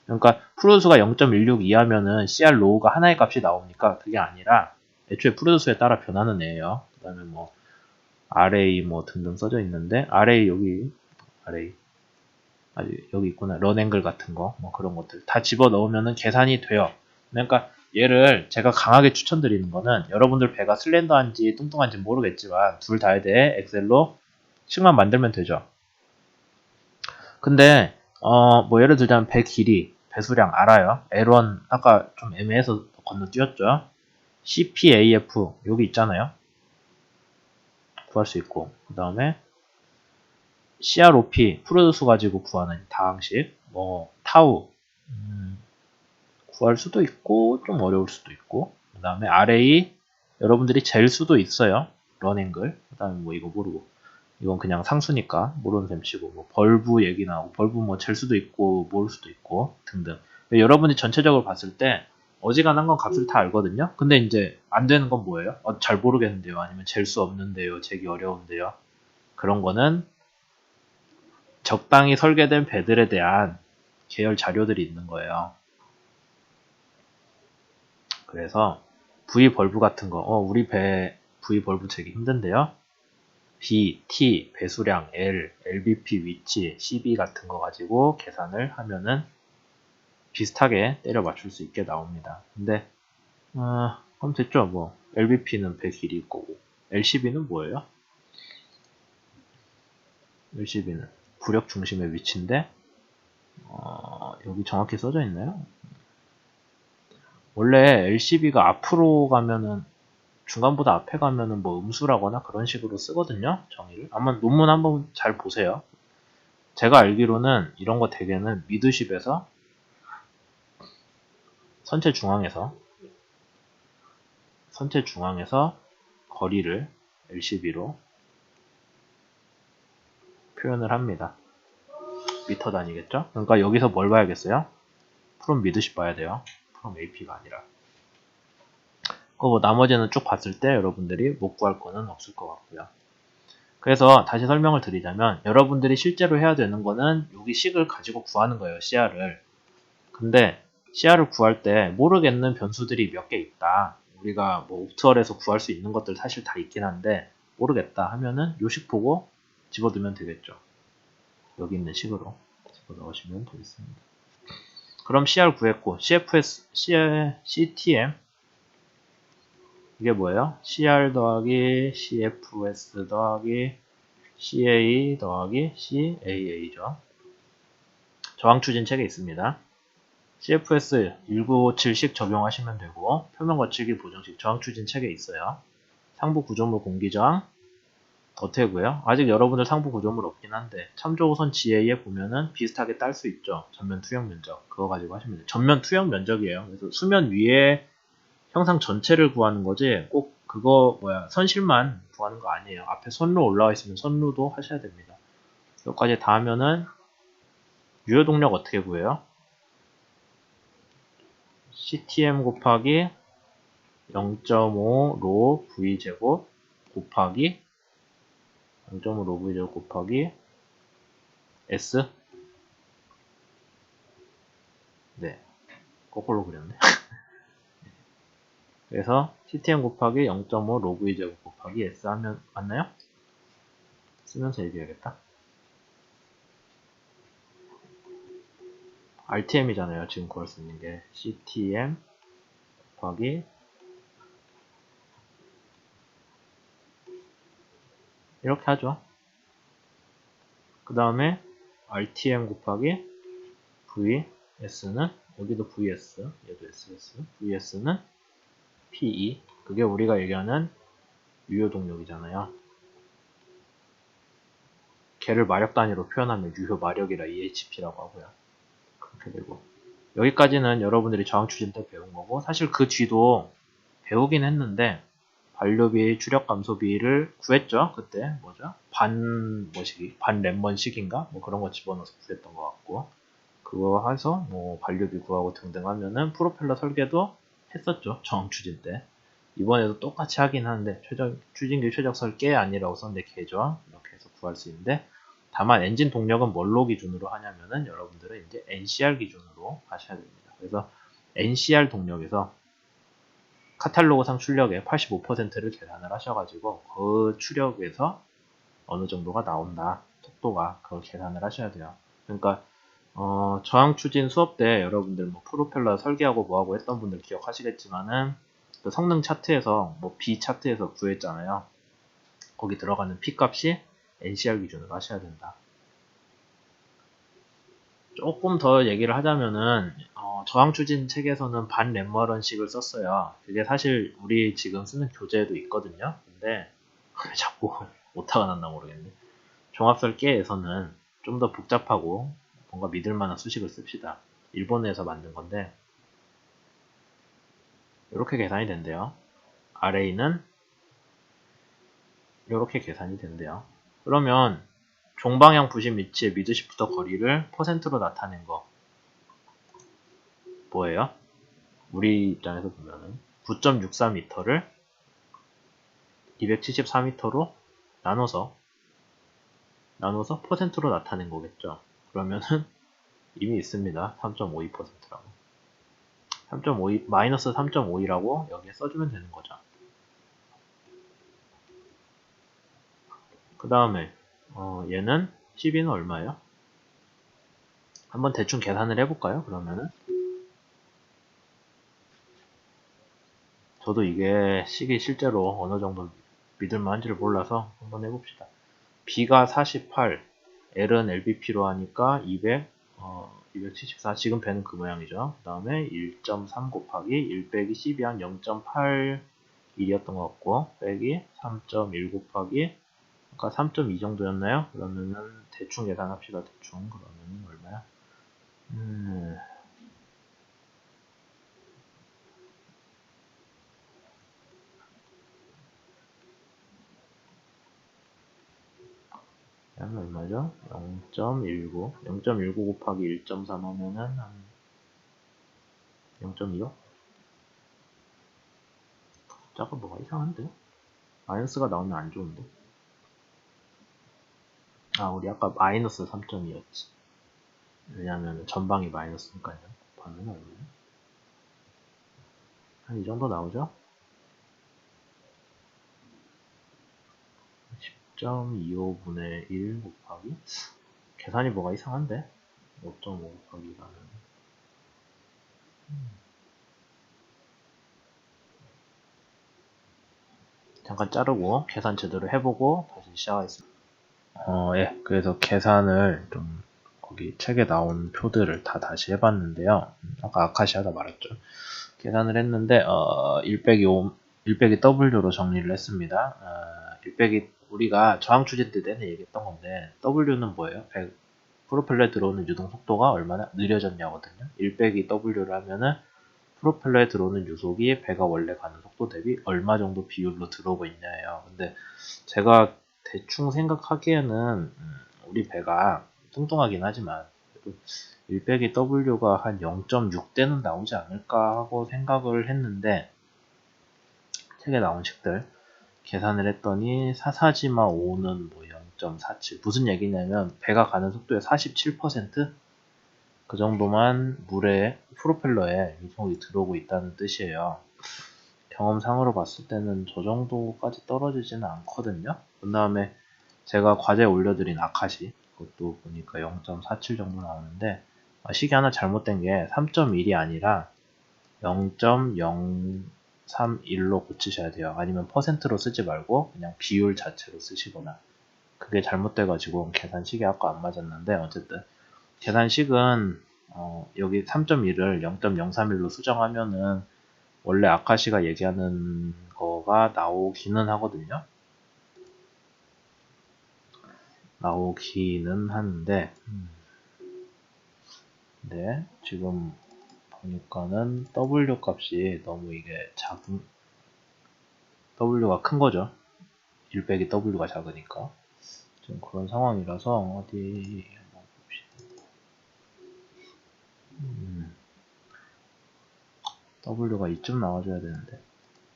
그러니까 프루드수가 0.16 이하면은 CR 로우가 하나의 값이 나오니까 그게 아니라 애초에 프루드수에 따라 변하는 애예요. 그 다음에 뭐 RA 뭐 등등 써져 있는데 RA 여기 있구나. 런앵글 같은 거 뭐 그런 것들 다 집어넣으면은 계산이 돼요. 그러니까 얘를 제가 강하게 추천드리는 거는 여러분들 배가 슬렌더한지 뚱뚱한지 모르겠지만 둘 다에 대해 엑셀로 식만 만들면 되죠. 근데 뭐 예를 들자면 배 길이, 배수량 알아요. L1 아까 좀 애매해서 건너뛰었죠. CPAF 여기 있잖아요. 구할 수 있고, 그 다음에 CROP 프로듀스 가지고 구하는 다항식, 뭐 타우 구할 수도 있고 좀 어려울 수도 있고, 그 다음에 RA 여러분들이 잴 수도 있어요. 런앵글. 그 다음에 뭐 이거 모르고, 이건 그냥 상수니까 모르는 셈 치고, 뭐 벌브 얘기 나오고, 벌브 뭐 잴 수도 있고 모를 수도 있고 등등. 여러분이 전체적으로 봤을 때 어지간한 건 값을 다 알거든요. 근데 이제 안 되는 건 뭐예요? 잘 모르겠는데요, 아니면 잴 수 없는데요, 재기 어려운데요. 그런 거는 적당히 설계된 배들에 대한 계열 자료들이 있는 거예요. 그래서 V 벌브 같은 거, 우리 배 V 벌브 재기 힘든데요. B, T, 배수량, L, LBP 위치, CB 같은 거 가지고 계산을 하면은 비슷하게 때려 맞출 수 있게 나옵니다. 근데 그럼 됐죠. 뭐 LBP는 배 길이일 거고, LCB는 뭐예요? LCB는 부력 중심의 위치인데 여기 정확히 써져 있나요? 원래 LCB가 앞으로 가면은, 중간보다 앞에 가면은 뭐 음수라거나 그런 식으로 쓰거든요, 정의를. 아마 논문 한번 잘 보세요. 제가 알기로는 이런 거 대개는 미드십에서 선체 중앙에서 거리를 LCB로 표현을 합니다. 미터 단위겠죠? 그러니까 여기서 뭘 봐야겠어요? 프롬 미드십 봐야 돼요. 프롬 AP가 아니라. 뭐 나머지는 쭉 봤을 때 여러분들이 못 구할 거는 없을 것 같고요. 그래서 다시 설명을 드리자면, 여러분들이 실제로 해야 되는 거는 여기 식을 가지고 구하는 거예요, CR을. 근데 CR을 구할 때 모르겠는 변수들이 몇 개 있다. 우리가 뭐 옵트월에서 구할 수 있는 것들 사실 다 있긴 한데 모르겠다 하면은 요 식 보고 집어넣으면 되겠죠. 여기 있는 식으로 집어넣으시면 되겠습니다. 그럼 CR 구했고, CTM 이게 뭐예요? CR 더하기 CFS 더하기 CA 더하기 CAA죠. 저항추진 책에 있습니다. CFS 1957식 적용하시면 되고, 표면거칠기 보정식 저항추진 책에 있어요. 상부 구조물 공기저항 어떻게 구해요? 아직 여러분들 상부 구조물 없긴 한데 참조우선 GA에 보면은 비슷하게 딸 수 있죠. 전면 투영 면적, 그거 가지고 하시면 돼요. 전면 투영 면적이에요. 그래서 수면 위에 형상 전체를 구하는 거지 꼭 그거 선실만 구하는 거 아니에요. 앞에 선로 올라와 있으면 선로도 하셔야 됩니다. 여기까지 다 하면은 유효 동력 어떻게 구해요? CTM 곱하기 0.5 로 V제곱 곱하기 0.5 로 V제곱 곱하기 S. 네, 거꾸로 그렸네. 그래서 CTM 곱하기 0.5 로 V제곱 곱하기 S 하면 맞나요? 쓰면서 얘기해야겠다. RTM이잖아요. 지금 구할 수 있는 게 CTM 곱하기 이렇게 하죠. 그 다음에 RTM 곱하기 VS는 여기도 VS, 얘도 SS, VS는 PE. 그게 우리가 얘기하는 유효 동력이잖아요. 걔를 마력 단위로 표현하면 유효 마력이라 EHP라고 하고요. 그렇게 되고, 여기까지는 여러분들이 저항 추진 때 배운 거고, 사실 그 뒤도 배우긴 했는데 반료비, 추력 감소비를 구했죠. 그때 뭐죠? 반 랩먼식인가? 뭐 그런 거 집어넣어서 구했던 것 같고, 그거 해서 뭐 반료비 구하고 등등 하면은 프로펠러 설계도 했었죠. 저항 추진 때. 이번에도 똑같이 하긴 하는데 추진기 최적 설계 아니라 우선대 개조항 이렇게 해서 구할 수 있는데, 다만 엔진 동력은 뭘로 기준으로 하냐면은 여러분들은 이제 NCR 기준으로 하셔야 됩니다. 그래서 NCR 동력에서 카탈로그상 출력의 85%를 계산을 하셔가지고 그 출력에서 어느 정도가 나온다, 속도가, 그걸 계산을 하셔야 돼요. 그러니까 저항 추진 수업 때 여러분들 뭐 프로펠러 설계하고 뭐하고 했던 분들 기억하시겠지만은 그 성능 차트에서 뭐 B 차트에서 구했잖아요. 거기 들어가는 P 값이 NCR 기준으로 하셔야 된다. 조금 더 얘기를 하자면은 저항 추진 책에서는 반 랩머런식을 썼어요. 그게 사실 우리 지금 쓰는 교재에도 있거든요. 근데 자꾸 오타가 났나 모르겠네. 종합설계에서는 좀 더 복잡하고 뭔가 믿을 만한 수식을 씁시다. 일본에서 만든 건데 이렇게 계산이 된대요. RA는 이렇게 계산이 된대요. 그러면 종방향 부심 위치의 미드시프터 거리를 퍼센트로 나타낸 거 뭐예요? 우리 입장에서 보면은 9.64m를 274m로 나눠서 퍼센트로 나타낸 거겠죠. 그러면은 이미 있습니다. 3.52%라고. 3.52, 마이너스 3.52라고 여기에 써주면 되는 거죠. 그 다음에 얘는 12는 얼마예요? 한번 대충 계산을 해볼까요? 그러면은 저도 이게 식이 실제로 어느 정도 믿을만한지를 몰라서 한번 해봅시다. B가 48, L은 LBP로 하니까 200, 274. 지금 배는 그 모양이죠. 그 다음에 1.3 곱하기 1 빼기 12 한 0.81이었던 것 같고, 빼기 3.1 곱하기, 아까 3.2 정도였나요? 그러면은 대충 계산합시다. 대충. 그러면은 얼마야? 그러면 얼마죠? 0.19. 0.19 곱하기 1.3 하면은 한 0.25? 숫자가 뭐가 이상한데? 마이너스가 나오면 안 좋은데? 아, 우리 아까 마이너스 3.2였지. 왜냐면 전방이 마이너스니까요. 곱하면 얼마야? 한 이 정도 나오죠? 10.25분의 1 곱하기 계산이 뭐가 이상한데? 5.5 곱하기라는 잠깐 자르고 계산 제대로 해보고 다시 시작하겠습니다. 예. 그래서 계산을 좀 거기 책에 나온 표들을 다 다시 해봤는데요. 아까 아카시아다 말했죠. 계산을 했는데 1 빼기 W로 정리를 했습니다. 1 빼기 우리가 저항 추진 때 내내 얘기했던 건데 W는 뭐예요? 프로펠러에 들어오는 유동 속도가 얼마나 느려졌냐거든요. 1 빼기 W를 하면은 프로펠러에 들어오는 유속이 배가 원래 가는 속도 대비 얼마 정도 비율로 들어오고 있냐예요. 근데 제가 대충 생각하기에는 우리 배가 뚱뚱하긴 하지만 1 빼기 W가 한 0.6대는 나오지 않을까 하고 생각을 했는데 책에 나온 식들 계산을 했더니 사사지마 5는 뭐 0.47 무슨 얘기냐면 배가 가는 속도의 47%? 그 정도만 물에 프로펠러에 유속이 들어오고 있다는 뜻이에요. 경험상으로 봤을 때는 저 정도까지 떨어지지는 않거든요. 그 다음에 제가 과제에 올려드린 아카시 그것도 보니까 0.47 정도 나오는데 식이 하나 잘못된 게 3.1이 아니라 0.031로 고치셔야 돼요. 아니면 퍼센트로 쓰지 말고 그냥 비율 자체로 쓰시거나 그게 잘못돼가지고 계산식이 아까 안 맞았는데 어쨌든 계산식은 여기 3.1을 0.031로 수정하면은 원래 아카시가 얘기하는 거가 나오기는 하거든요. 나오기는 하는데 네, 지금 보니까는 W 값이 너무 이게 W가 큰 거죠. 1 빼기 W가 작으니까. 지금 그런 상황이라서 어디 한번 봅시다. W가 이쯤 나와줘야 되는데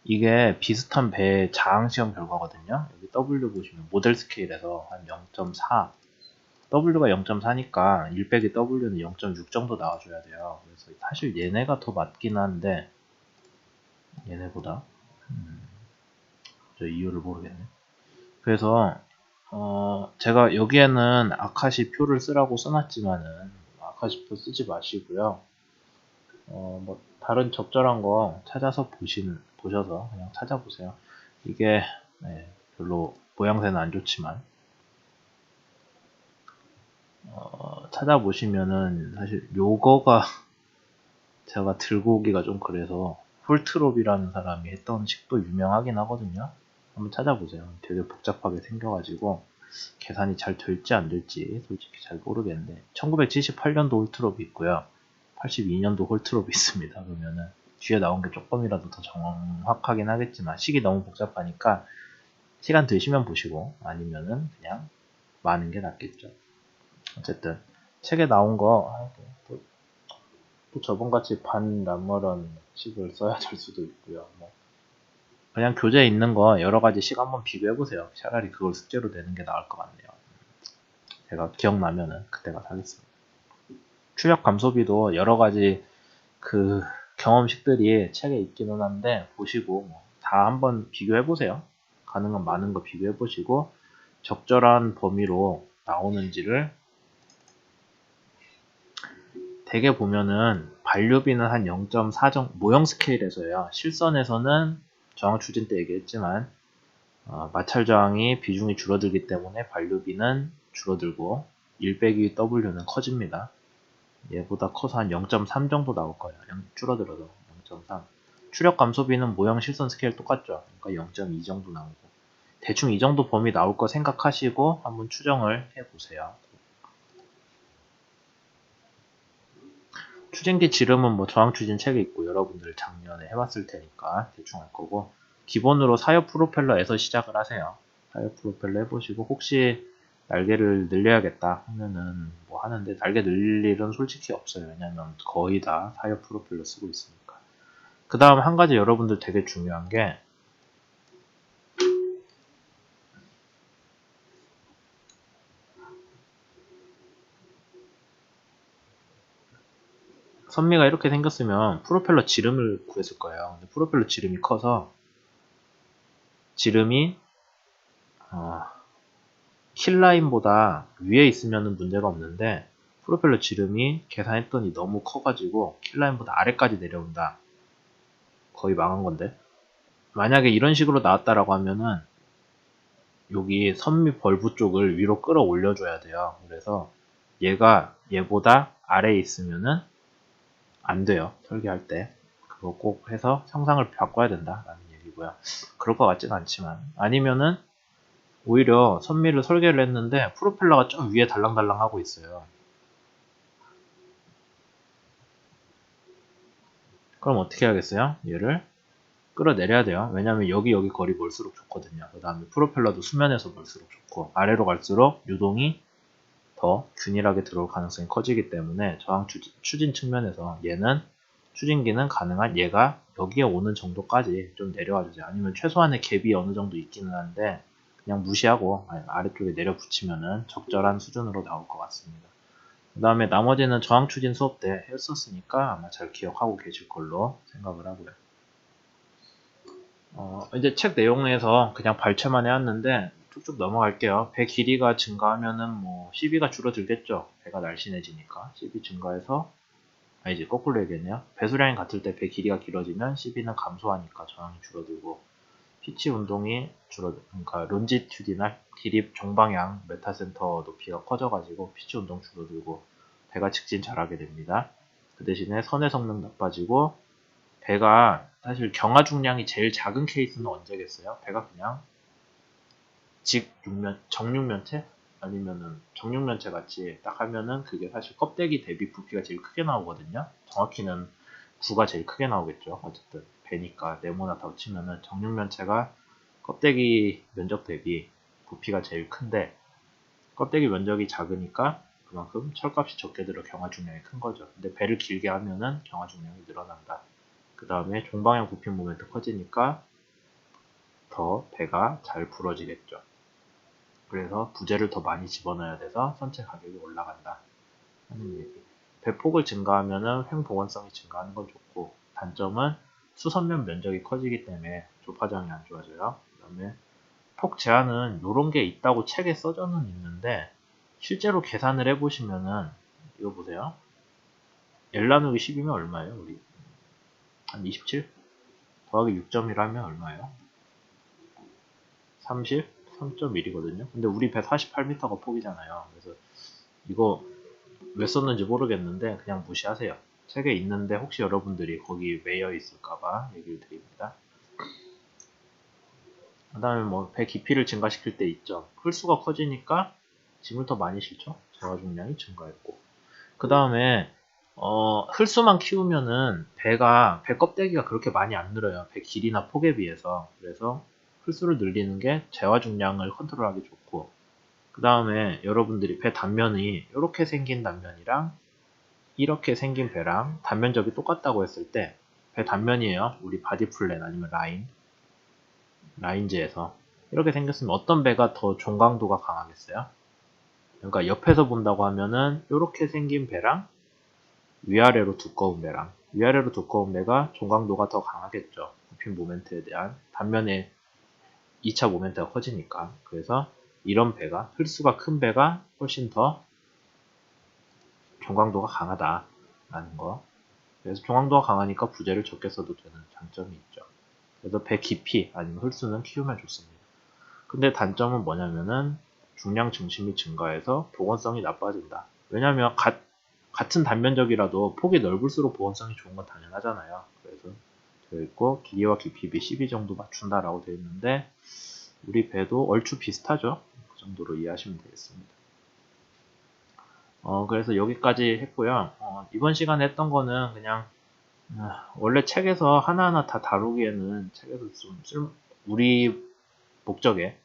이게 비슷한 배 자항시험 결과거든요. 여기 W 보시면 모델 스케일에서 한 0.4 W가 0.4니까 1 빼기 W는 0.6 정도 나와줘야 돼요. 그래서 사실 얘네가 더 맞긴 한데 얘네보다 저 이유를 모르겠네. 그래서 제가 여기에는 아카시 표를 쓰라고 써놨지만은 아카시 표 쓰지 마시고요. 뭐 다른 적절한 거 찾아서 보셔서 그냥 찾아보세요. 이게 네, 별로 모양새는 안 좋지만 찾아보시면은 사실 요거가 제가 들고 오기가 좀 그래서 홀트롭이라는 사람이 했던 식도 유명하긴 하거든요. 한번 찾아보세요. 되게 복잡하게 생겨가지고 계산이 잘 될지 안 될지 솔직히 잘 모르겠는데 1978년도 홀트롭이 있고요. 82년도 홀트롭이 있습니다. 그러면은 뒤에 나온 게 조금이라도 더 정확하긴 하겠지만 시기 너무 복잡하니까 시간 되시면 보시고 아니면은 그냥 마는 게 낫겠죠. 어쨌든 책에 나온 거 또 저번같이 반란머런 식을 써야 될 수도 있고요. 뭐 그냥 교재에 있는 거 여러 가지 식 한번 비교해 보세요. 차라리 그걸 숙제로 내는 게 나을 것 같네요. 제가 기억나면은 그때 가서 하겠습니다. 출력 감소비도 여러 가지 그 경험식들이 책에 있기는 한데 보시고 다 한번 비교해 보세요. 가능한 많은 거 비교해 보시고 적절한 범위로 나오는지를 대개 보면은 반류비는 한 0.4 정도 모형 스케일에서요. 실선에서는 저항 추진 때 얘기했지만 마찰 저항이 비중이 줄어들기 때문에 반류비는 줄어들고 1 빼기 W는 커집니다. 얘보다 커서 한 0.3 정도 나올 거예요. 줄어들어도 0.3. 추력 감소비는 모형 실선 스케일 똑같죠. 그러니까 0.2 정도 나오고 대충 이 정도 범위 나올 거 생각하시고 한번 추정을 해보세요. 추진기 지름은 뭐 저항 추진 책에 있고 여러분들 작년에 해봤을 테니까 대충 알 거고 기본으로 사엽 프로펠러에서 시작을 하세요. 사엽 프로펠러 해보시고 혹시 날개를 늘려야겠다 하면은 뭐 하는데 날개 늘릴 일은 솔직히 없어요. 왜냐면 거의 다 사엽 프로펠러 쓰고 있으니까. 그 다음 한 가지 여러분들 되게 중요한 게 선미가 이렇게 생겼으면 프로펠러 지름을 구했을 거예요. 근데 프로펠러 지름이 커서 지름이 킬라인보다 위에 있으면 문제가 없는데 프로펠러 지름이 계산했더니 너무 커가지고 킬라인보다 아래까지 내려온다. 거의 망한 건데. 만약에 이런 식으로 나왔다라고 하면은 여기 선미 벌브 쪽을 위로 끌어올려 줘야 돼요. 그래서 얘보다 아래에 있으면은 안 돼요. 설계할 때. 그거 꼭 해서 형상을 바꿔야 된다라는 얘기고요. 그럴 것 같진 않지만 아니면은 오히려 선미를 설계를 했는데 프로펠러가 좀 위에 달랑달랑 하고 있어요. 그럼 어떻게 하겠어요? 얘를 끌어내려야 돼요. 왜냐면 여기 거리 멀수록 좋거든요. 그 다음에 프로펠러도 수면에서 멀수록 좋고 아래로 갈수록 유동이 더 균일하게 들어올 가능성이 커지기 때문에 저항 추진 측면에서 얘는 추진기는 가능한 얘가 여기에 오는 정도까지 좀 내려와 주세요. 아니면 최소한의 갭이 어느 정도 있기는 한데 그냥 무시하고 아래쪽에 내려 붙이면은 적절한 수준으로 나올 것 같습니다. 그 다음에 나머지는 저항 추진 수업 때 했었으니까 아마 잘 기억하고 계실 걸로 생각을 하고요. 이제 책 내용에서 그냥 발췌만 해왔는데 쭉쭉 넘어갈게요. 배 길이가 증가하면은 뭐 CB가 줄어들겠죠. 배가 날씬해지니까 CB 증가해서 아니지 거꾸로 얘기했네요. 배수량이 같을 때 배 길이가 길어지면 CB는 감소하니까 저항이 줄어들고 피치 운동이 그러니까 론지튜디날 길이 정방향 메타센터 높이가 커져가지고 피치 운동 줄어들고 배가 직진 잘하게 됩니다. 그 대신에 선의 성능 나빠지고 배가 사실 경화 중량이 제일 작은 케이스는 언제겠어요? 배가 그냥 정육면체 아니면은 정육면체 같이 딱 하면은 그게 사실 껍데기 대비 부피가 제일 크게 나오거든요. 정확히는 구가 제일 크게 나오겠죠. 어쨌든 배니까 네모나 다 치면은 정육면체가 껍데기 면적 대비 부피가 제일 큰데 껍데기 면적이 작으니까 그만큼 철값이 적게 들어 경화 중량이 큰 거죠. 근데 배를 길게 하면은 경화 중량이 늘어난다. 그 다음에 종방향 부피 모멘트 커지니까 더 배가 잘 부러지겠죠. 그래서 부재를 더 많이 집어넣어야 돼서 선체 가격이 올라간다 하는 얘기. 배폭을 증가하면 횡보건성이 증가하는 건 좋고 단점은 수선면 면적이 커지기 때문에 조파장이 안 좋아져요. 그 다음에 폭 제한은 이런 게 있다고 책에 써져는 있는데 실제로 계산을 해보시면은 이거 보세요. L 나누기 10이면 얼마예요? 우리 한 27? 더하기 6.1 하면 얼마예요? 30? 3.1이거든요. 근데 우리 배 48m가 폭이잖아요. 그래서 이거 왜 썼는지 모르겠는데 그냥 무시하세요. 책에 있는데 혹시 여러분들이 거기 매여 있을까봐 얘기를 드립니다. 그 다음에 뭐 배 깊이를 증가시킬 때 있죠. 홀수가 커지니까 짐을 더 많이 실죠. 재화 중량이 증가했고. 그 다음에 홀수만 키우면은 배 껍데기가 그렇게 많이 안 늘어요. 배 길이나 폭에 비해서. 그래서 홀수를 늘리는 게 재화 중량을 컨트롤하기 좋고, 그 다음에 여러분들이 배 단면이 이렇게 생긴 단면이랑 이렇게 생긴 배랑 단면적이 똑같다고 했을 때, 배 단면이에요. 우리 바디 플랜 아니면 라인즈에서 이렇게 생겼으면 어떤 배가 더 종강도가 강하겠어요? 그러니까 옆에서 본다고 하면은 이렇게 생긴 배랑 위아래로 두꺼운 배가 종강도가 더 강하겠죠. 부핀 모멘트에 대한 단면의 2차 모멘트가 커지니까. 그래서 이런 배가, 홀수가 큰 배가 훨씬 더 종강도가 강하다라는 거. 그래서 종강도가 강하니까 부재를 적게 써도 되는 장점이 있죠. 그래서 배 깊이 아니면 홀수는 키우면 좋습니다. 근데 단점은 뭐냐면은 중량 증심이 증가해서 보건성이 나빠진다. 왜냐하면 같은 단면적이라도 폭이 넓을수록 보건성이 좋은 건 당연하잖아요. 그래서 되어 있고 길이와 깊이 12 정도 맞춘다라고 되어 있는데 우리 배도 얼추 비슷하죠. 그 정도로 이해하시면 되겠습니다. 그래서 여기까지 했고요. 이번 시간에 했던 거는 그냥 원래 책에서 하나하나 다 다루기에는 책에서 좀 우리 목적에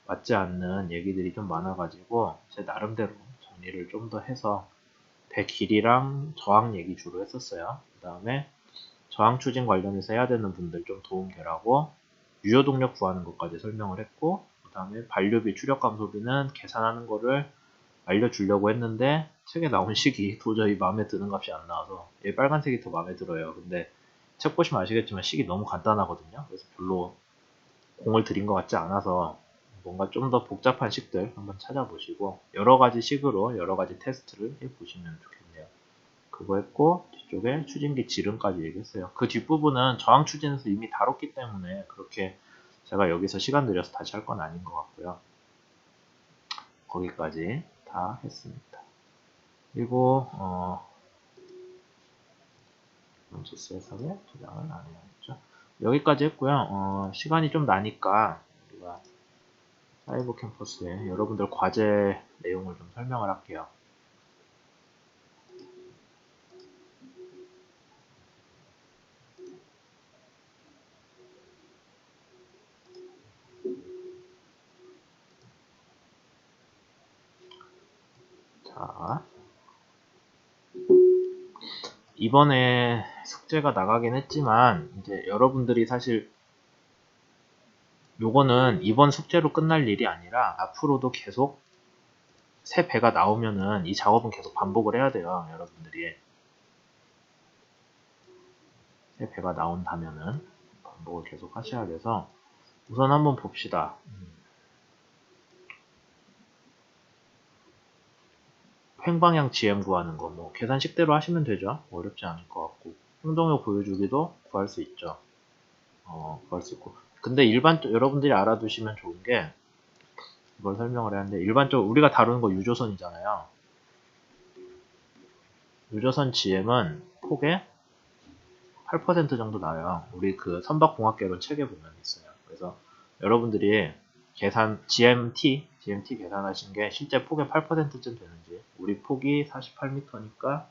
맞지 않는 얘기들이 좀 많아가지고 제 나름대로 정리를 좀 더 해서 배 길이랑 저항 얘기 주로 했었어요. 그 다음에 저항 추진 관련해서 해야 되는 분들 좀 도움 되라고 유효 동력 구하는 것까지 설명을 했고, 그 다음에 반류비, 추력 감소비는 계산하는 거를 알려주려고 했는데 책에 나온 식이 도저히 마음에 드는 값이 안 나와서 얘 빨간색이 더 마음에 들어요. 근데 책 보시면 아시겠지만 식이 너무 간단하거든요. 그래서 별로 공을 들인 것 같지 않아서 뭔가 좀 더 복잡한 식들 한번 찾아보시고 여러 가지 식으로 여러 가지 테스트를 해보시면 좋겠네요. 그거 했고 뒤쪽에 추진기 지름까지 얘기했어요. 그 뒷부분은 저항 추진에서 이미 다뤘기 때문에 그렇게 제가 여기서 시간 들여서 다시 할 건 아닌 것 같고요. 거기까지 다 했습니다. 그리고 원소스 해석에 저장을 안 해야겠죠. 여기까지 했고요. 시간이 좀 나니까 우리가 사이버 캠퍼스에 여러분들 과제 내용을 좀 설명을 할게요. 자, 이번에 숙제가 나가긴 했지만 이제 여러분들이 사실 요거는 이번 숙제로 끝날 일이 아니라 앞으로도 계속 새 배가 나오면은 이 작업은 계속 반복을 해야 돼요. 여러분들이 새 배가 나온다면은 반복을 계속 하셔야 돼서 우선 한번 봅시다. 횡방향 GM 구하는 거 뭐 계산식대로 하시면 되죠. 어렵지 않을 것 같고 행동력 보여주기도 구할 수 있죠. 구할 수 있고 근데 여러분들이 알아두시면 좋은 게 이걸 설명을 해야 하는데 일반적으로 우리가 다루는 거 유조선이잖아요. 유조선 GM은 폭의 8% 정도 나와요. 우리 그 선박공학개론 책에 보면 있어요. 그래서 여러분들이 GMT 계산하신 게 실제 폭의 8%쯤 되는지, 우리 폭이 48m니까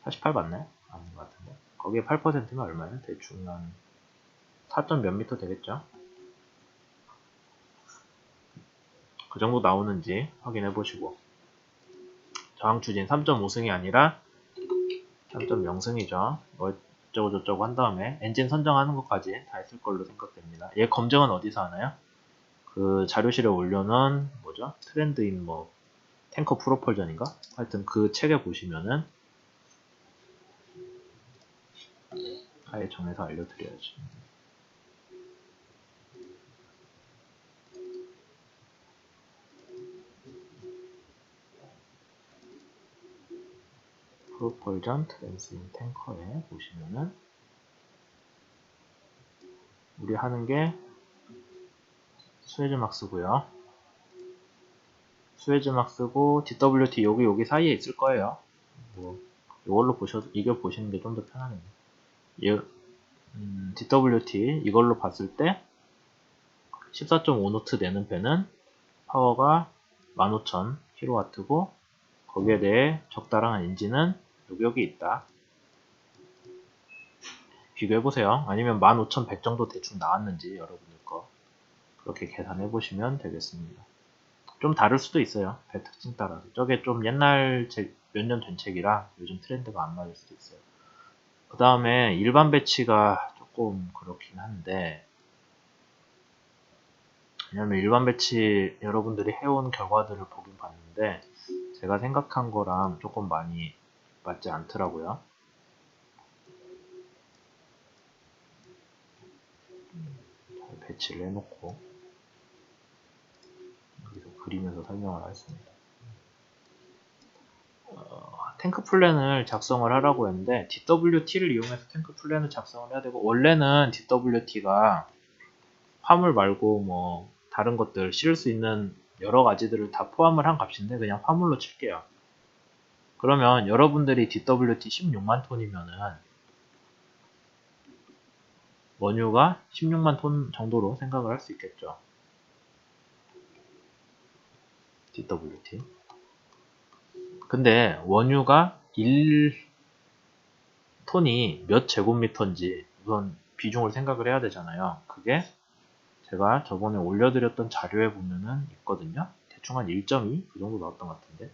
48 맞나요? 아닌 것 같은데. 거기에 8%면 얼마예요? 대충 한 4점 몇 미터 되겠죠? 그 정도 나오는지 확인해 보시고, 저항 추진 3.5승이 아니라 3.0승이죠. 뭐 어쩌고 저쩌고 한 다음에 엔진 선정하는 것까지 다 했을 걸로 생각됩니다. 얘 검증은 어디서 하나요? 그 자료실에 올려놓은 뭐죠? 트렌드인 뭐 탱커 프로펄전인가? 하여튼 그 책에 보시면은 아예 정해서 알려드려야지. 프로펄전 트랜스인 탱커에 보시면은 우리 하는 게 스웨즈막스고요. 스웨즈막스고 DWT 여기 사이에 있을 거예요. 뭐 이걸로 이걸 보시는 게 좀 더 편하네요. DWT 이걸로 봤을 때 14.5노트 되는 팬은 파워가 15,000kW고 거기에 대해 적당한 엔진은 여기 있다. 비교해보세요. 아니면 15,100 정도 대충 나왔는지 여러분들 거 그렇게 계산해 보시면 되겠습니다. 좀 다를 수도 있어요. 배 특징 따라서. 저게 좀 옛날 책, 몇 년 된 책이라 요즘 트렌드가 안 맞을 수도 있어요. 그 다음에 일반 배치가 조금 그렇긴 한데, 왜냐면 일반 배치 여러분들이 해온 결과들을 보긴 봤는데 제가 생각한 거랑 조금 많이 맞지 않더라고요. 배치를 해놓고 여기서 그리면서 설명을 하겠습니다. 탱크 플랜을 작성을 하라고 했는데 DWT를 이용해서 탱크 플랜을 작성을 해야 되고, 원래는 DWT가 화물 말고 뭐 다른 것들 실을 수 있는 여러 가지들을 다 포함을 한 값인데 그냥 화물로 칠게요. 그러면 여러분들이 DWT 16만 톤이면은 원유가 16만 톤 정도로 생각을 할 수 있겠죠. DWT. 근데 원유가 1톤이 몇 제곱미터인지 우선 비중을 생각을 해야 되잖아요. 그게 제가 저번에 올려드렸던 자료에 보면은 있거든요. 대충 한 1.2 그 정도 나왔던 것 같은데.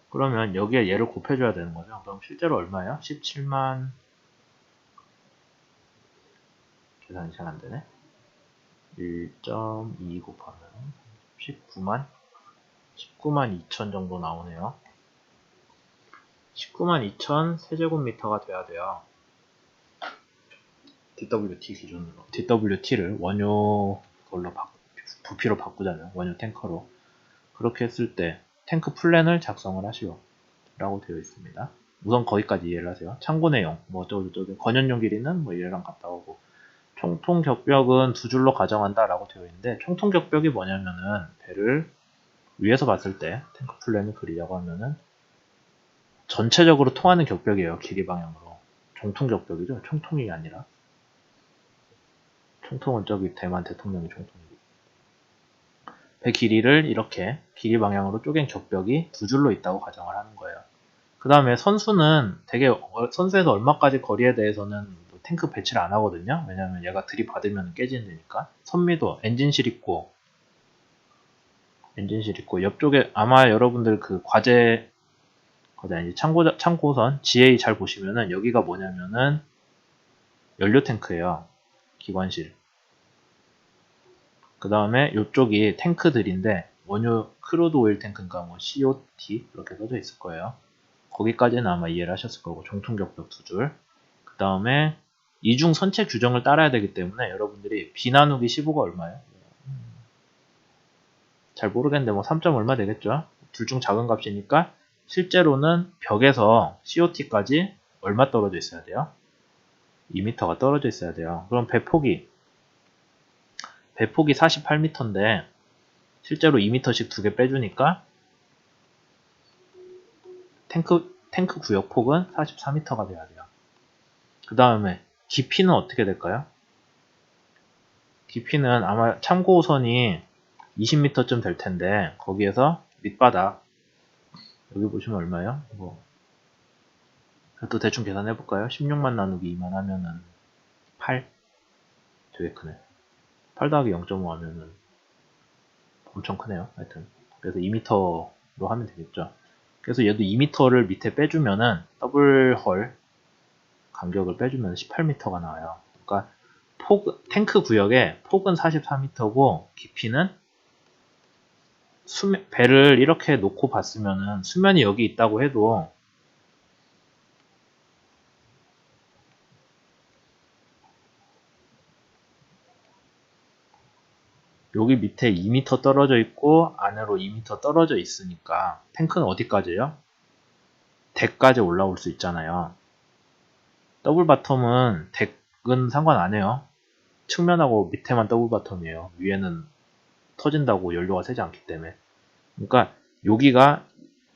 그러면 여기에 얘를 곱해줘야 되는 거죠. 그럼 실제로 얼마예요? 17만, 계산이 잘 안 되네. 1.2 곱하면 19만 2천 정도 나오네요. 19만 2천 세제곱미터가 돼야 돼요. DWT 기준으로. DWT를 원유 걸로 부피로 바꾸자면 원유 탱커로. 그렇게 했을 때 탱크 플랜을 작성을 하시오 라고 되어 있습니다. 우선 거기까지 이해를 하세요. 참고 내용, 뭐 어쩌고저쩌고, 건연용 길이는 뭐 이래랑 같다 오고, 총통 격벽은 두 줄로 가정한다 라고 되어 있는데, 총통 격벽이 뭐냐면은 배를 위에서 봤을 때 탱크 플랜을 그리려고 하면은 전체적으로 통하는 격벽이에요. 길이 방향으로. 총통 격벽이죠. 총통이 아니라. 총통은 저기 대만 대통령이 총통이고. 배 길이를 이렇게 길이 방향으로 쪼갠 격벽이 두 줄로 있다고 가정을 하는 거예요. 그 다음에 선수는 되게 선수에서 얼마까지 거리에 대해서는 탱크 배치를 안 하거든요. 왜냐면 얘가 들이받으면 깨지는 데니까. 선미도 엔진실 있고 옆쪽에 아마 여러분들 그 과제 아니 참고선 GA 잘 보시면은 여기가 뭐냐면은 연료 탱크예요. 기관실. 그 다음에 이쪽이 탱크들인데 원유 크루드 오일 탱크인가 뭐 COT 이렇게 써져 있을 거예요. 거기까지는 아마 이해를 하셨을 거고, 종통격벽 두 줄. 그 다음에 이중 선체 규정을 따라야 되기 때문에 여러분들이 B 나누기 15가 얼마예요? 잘 모르겠는데 뭐 3점 얼마 되겠죠? 둘 중 작은 값이니까 실제로는 벽에서 COT까지 얼마 떨어져 있어야 돼요? 2m가 떨어져 있어야 돼요. 그럼 배폭이 48m인데 실제로 2m씩 두 개 빼주니까 탱크 구역 폭은 44m가 돼야 돼요. 그 다음에 깊이는 어떻게 될까요? 깊이는 아마 참고선이 20m쯤 될 텐데 거기에서 밑바닥 여기 보시면 얼마예요? 또 대충 계산해 볼까요? 16만 나누기 2만 하면은 8? 되게 크네. 8 더하기 0.5 하면은 엄청 크네요. 하여튼 그래서 2m로 하면 되겠죠. 그래서 얘도 2m를 밑에 빼주면은 더블 헐 간격을 빼주면 18m가 나와요. 그러니까 탱크 구역의 폭은 44m고 깊이는 배를 이렇게 놓고 봤으면은 수면이 여기 있다고 해도 여기 밑에 2m 떨어져 있고 안으로 2m 떨어져 있으니까 탱크는 어디까지예요? 덱까지 올라올 수 있잖아요. 더블 바텀은 덱은 상관 안 해요. 측면하고 밑에만 더블 바텀이에요. 위에는 터진다고 연료가 새지 않기 때문에. 그러니까 여기가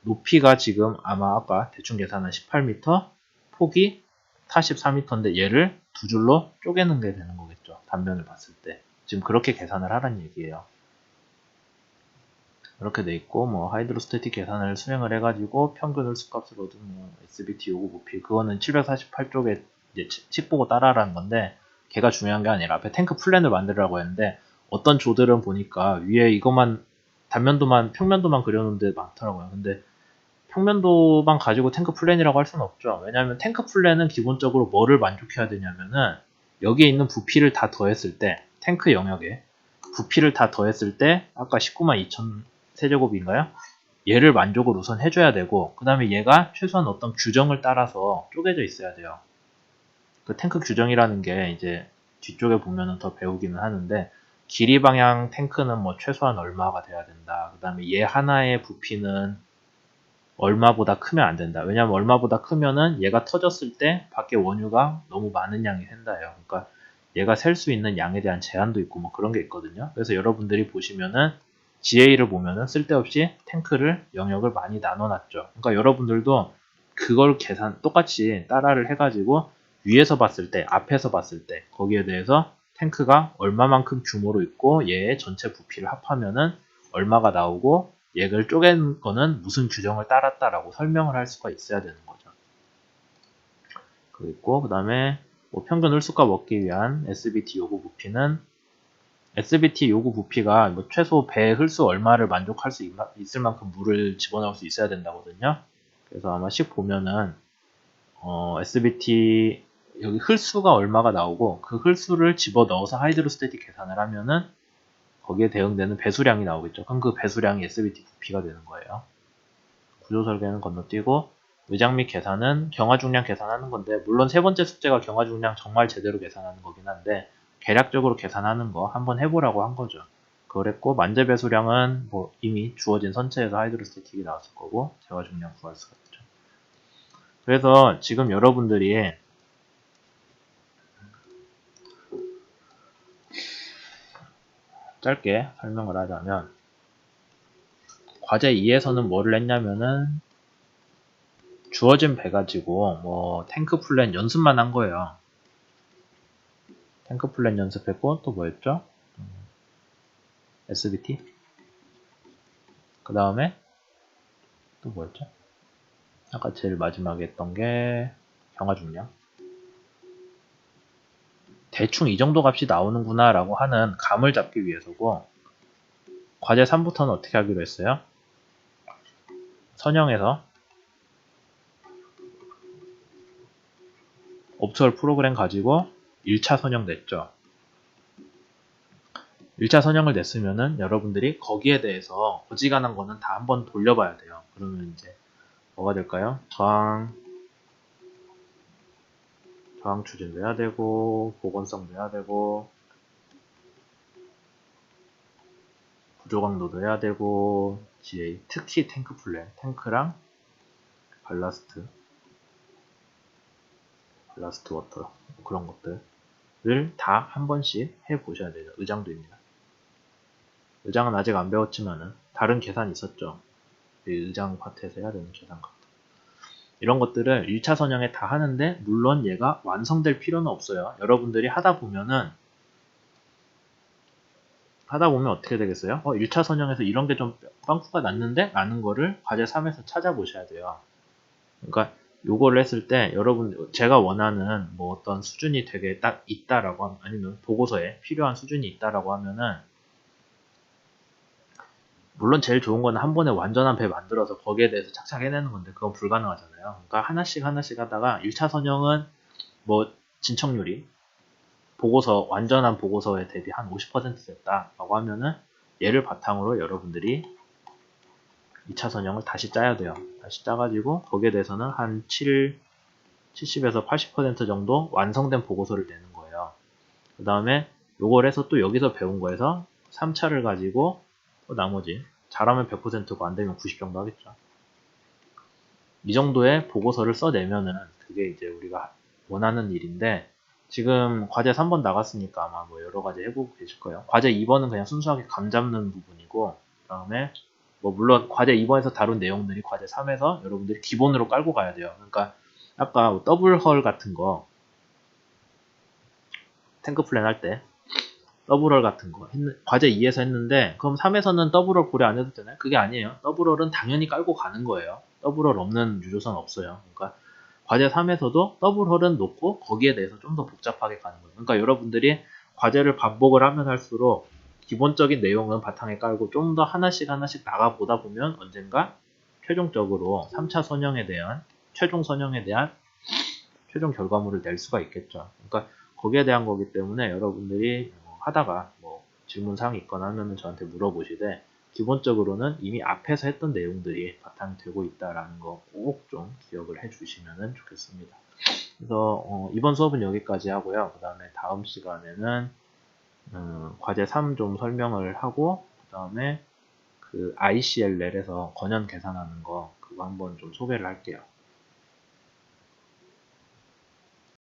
높이가 지금 아마 아까 대충 계산한 18m, 폭이 44m인데 얘를 두 줄로 쪼개는 게 되는 거겠죠. 단면을 봤을 때. 지금 그렇게 계산을 하라는 얘기예요. 이렇게 돼 있고 뭐 하이드로스태틱 계산을 수행을 해가지고 평균 홀수값을 얻은 뭐 SBT 요구 부피 그거는 748쪽에 이제 식 보고 따라하라는 건데 걔가 중요한 게 아니라 앞에 탱크 플랜을 만들라고 했는데 어떤 조들은 보니까 위에 이것만 단면도만 평면도만 그려놓은 데 많더라고요. 근데 평면도만 가지고 탱크 플랜이라고 할 수는 없죠. 왜냐하면 탱크 플랜은 기본적으로 뭐를 만족해야 되냐면은 여기에 있는 부피를 다 더했을 때 탱크 영역에 부피를 다 더했을 때 아까 19만 2천 세제곱인가요? 얘를 만족을 우선 해줘야 되고 그 다음에 얘가 최소한 어떤 규정을 따라서 쪼개져 있어야 돼요. 그 탱크 규정이라는 게 이제 뒤쪽에 보면은 더 배우기는 하는데 길이 방향 탱크는 뭐 최소한 얼마가 돼야 된다. 그 다음에 얘 하나의 부피는 얼마보다 크면 안 된다. 왜냐면 얼마보다 크면은 얘가 터졌을 때 밖에 원유가 너무 많은 양이 생다요. 그러니까 얘가 셀 수 있는 양에 대한 제한도 있고 뭐 그런 게 있거든요. 그래서 여러분들이 보시면은 GA를 보면은 쓸데없이 탱크를 영역을 많이 나눠놨죠. 그러니까 여러분들도 그걸 똑같이 따라를 해가지고 위에서 봤을 때, 앞에서 봤을 때 거기에 대해서 탱크가 얼마만큼 규모로 있고 얘의 전체 부피를 합하면은 얼마가 나오고 얘를 쪼갠 거는 무슨 규정을 따랐다라고 설명을 할 수가 있어야 되는 거죠. 그리고 그 다음에 뭐 평균 홀수값 얻기 위한 SBT 요구 부피는 SBT 요구 부피가 뭐 최소 배 홀수 얼마를 만족할 수 있을 만큼 물을 집어넣을 수 있어야 된다거든요. 그래서 아마 식 보면은 SBT 여기 홀수가 얼마가 나오고 그 홀수를 집어넣어서 하이드로스태틱 계산을 하면은 거기에 대응되는 배수량이 나오겠죠. 그럼 그 배수량이 SBT 부피가 되는 거예요. 구조 설계는 건너뛰고 의장 및 계산은 경화 중량 계산하는 건데 물론 세 번째 숙제가 경화 중량 정말 제대로 계산하는 거긴 한데 계략적으로 계산하는 거 한번 해보라고 한 거죠. 그랬고 만재 배수량은 뭐 이미 주어진 선체에서 하이드로스태틱이 나왔을 거고 재화 중량 구할 수가 있죠. 그래서 지금 여러분들이 짧게 설명을 하자면 과제 2에서는 뭐를 했냐면은 주어진 배 가지고 뭐 탱크 플랜 연습만 한 거예요. 탱크 플랜 연습했고 또 뭐였죠? SBT 그 다음에 또 뭐였죠? 아까 제일 마지막에 했던 게 경화 중량 대충 이 정도 값이 나오는구나 라고 하는 감을 잡기 위해서고 과제 3부터는 어떻게 하기로 했어요? 선형에서 옵트월 프로그램 가지고 1차 선형 냈죠. 1차 선형을 냈으면은 여러분들이 거기에 대해서 어지간한 거는 다 한번 돌려봐야 돼요. 그러면 이제 뭐가 될까요? 저항 추진도 해야 되고 보건성도 해야 되고 구조 강도도 해야 되고 GA 특히 탱크 플랜 탱크랑 발라스트 워터 그런 것들을 다 한 번씩 해 보셔야 돼요. 의장도입니다. 의장은 아직 안 배웠지만은 다른 계산이 있었죠. 의장 파트에서 해야 되는 계산 같은 이런 것들을 1차 선형에 다 하는데 물론 얘가 완성될 필요는 없어요. 여러분들이 하다 보면 어떻게 되겠어요? 1차 선형에서 이런 게 좀 빵꾸가 났는데? 라는 거를 과제 3에서 찾아보셔야 돼요. 그러니까 요거를 했을 때 여러분 제가 원하는 뭐 어떤 수준이 되게 딱 있다라고 하면 아니면 보고서에 필요한 수준이 있다라고 하면은 물론 제일 좋은 거는 한 번에 완전한 배 만들어서 거기에 대해서 착착 해내는 건데 그건 불가능하잖아요. 그러니까 하나씩 하다가 1차 선형은 뭐 진척률이 완전한 보고서에 대비 한 50% 됐다라고 하면은 얘를 바탕으로 여러분들이 2차 선형을 다시 짜야 돼요. 다시 짜가지고 거기에 대해서는 한 70에서 80% 정도 완성된 보고서를 내는 거예요. 그 다음에 요걸 해서 또 여기서 배운 거에서 3차를 가지고 또 나머지 잘하면 100%고 안되면 90 정도 하겠죠. 이 정도의 보고서를 써내면은 그게 이제 우리가 원하는 일인데 지금 과제 3번 나갔으니까 아마 뭐 여러 가지 해보고 계실 거예요. 과제 2번은 그냥 순수하게 감 잡는 부분이고 그 다음에 뭐 물론 과제 2번에서 다룬 내용들이 과제 3에서 여러분들이 기본으로 깔고 가야 돼요. 그러니까 아까 뭐 더블 헐 같은 거 탱크 플랜 할 때 더블 헐 같은 거 과제 2에서 했는데 그럼 3에서는 더블 헐 고려 안 해도 되나요? 그게 아니에요. 더블 헐은 당연히 깔고 가는 거예요. 더블 헐 없는 유조선 없어요. 그러니까 과제 3에서도 더블 헐은 놓고 거기에 대해서 좀 더 복잡하게 가는 거예요. 그러니까 여러분들이 과제를 반복을 하면 할수록 기본적인 내용은 바탕에 깔고 좀 더 하나씩 나가보다 보면 언젠가 최종적으로 3차 선형에 대한 최종 선형에 대한 최종 결과물을 낼 수가 있겠죠. 그러니까 거기에 대한 거기 때문에 여러분들이 하다가 뭐 질문사항이 있거나 하면은 저한테 물어보시되 기본적으로는 이미 앞에서 했던 내용들이 바탕이 되고 있다라는 거 꼭 좀 기억을 해 주시면 좋겠습니다. 그래서 이번 수업은 여기까지 하고요. 그 다음에 다음 시간에는 과제 3 좀 설명을 하고 그 다음에 그 ICLL에서 건연 계산하는 거 그거 한번 좀 소개를 할게요.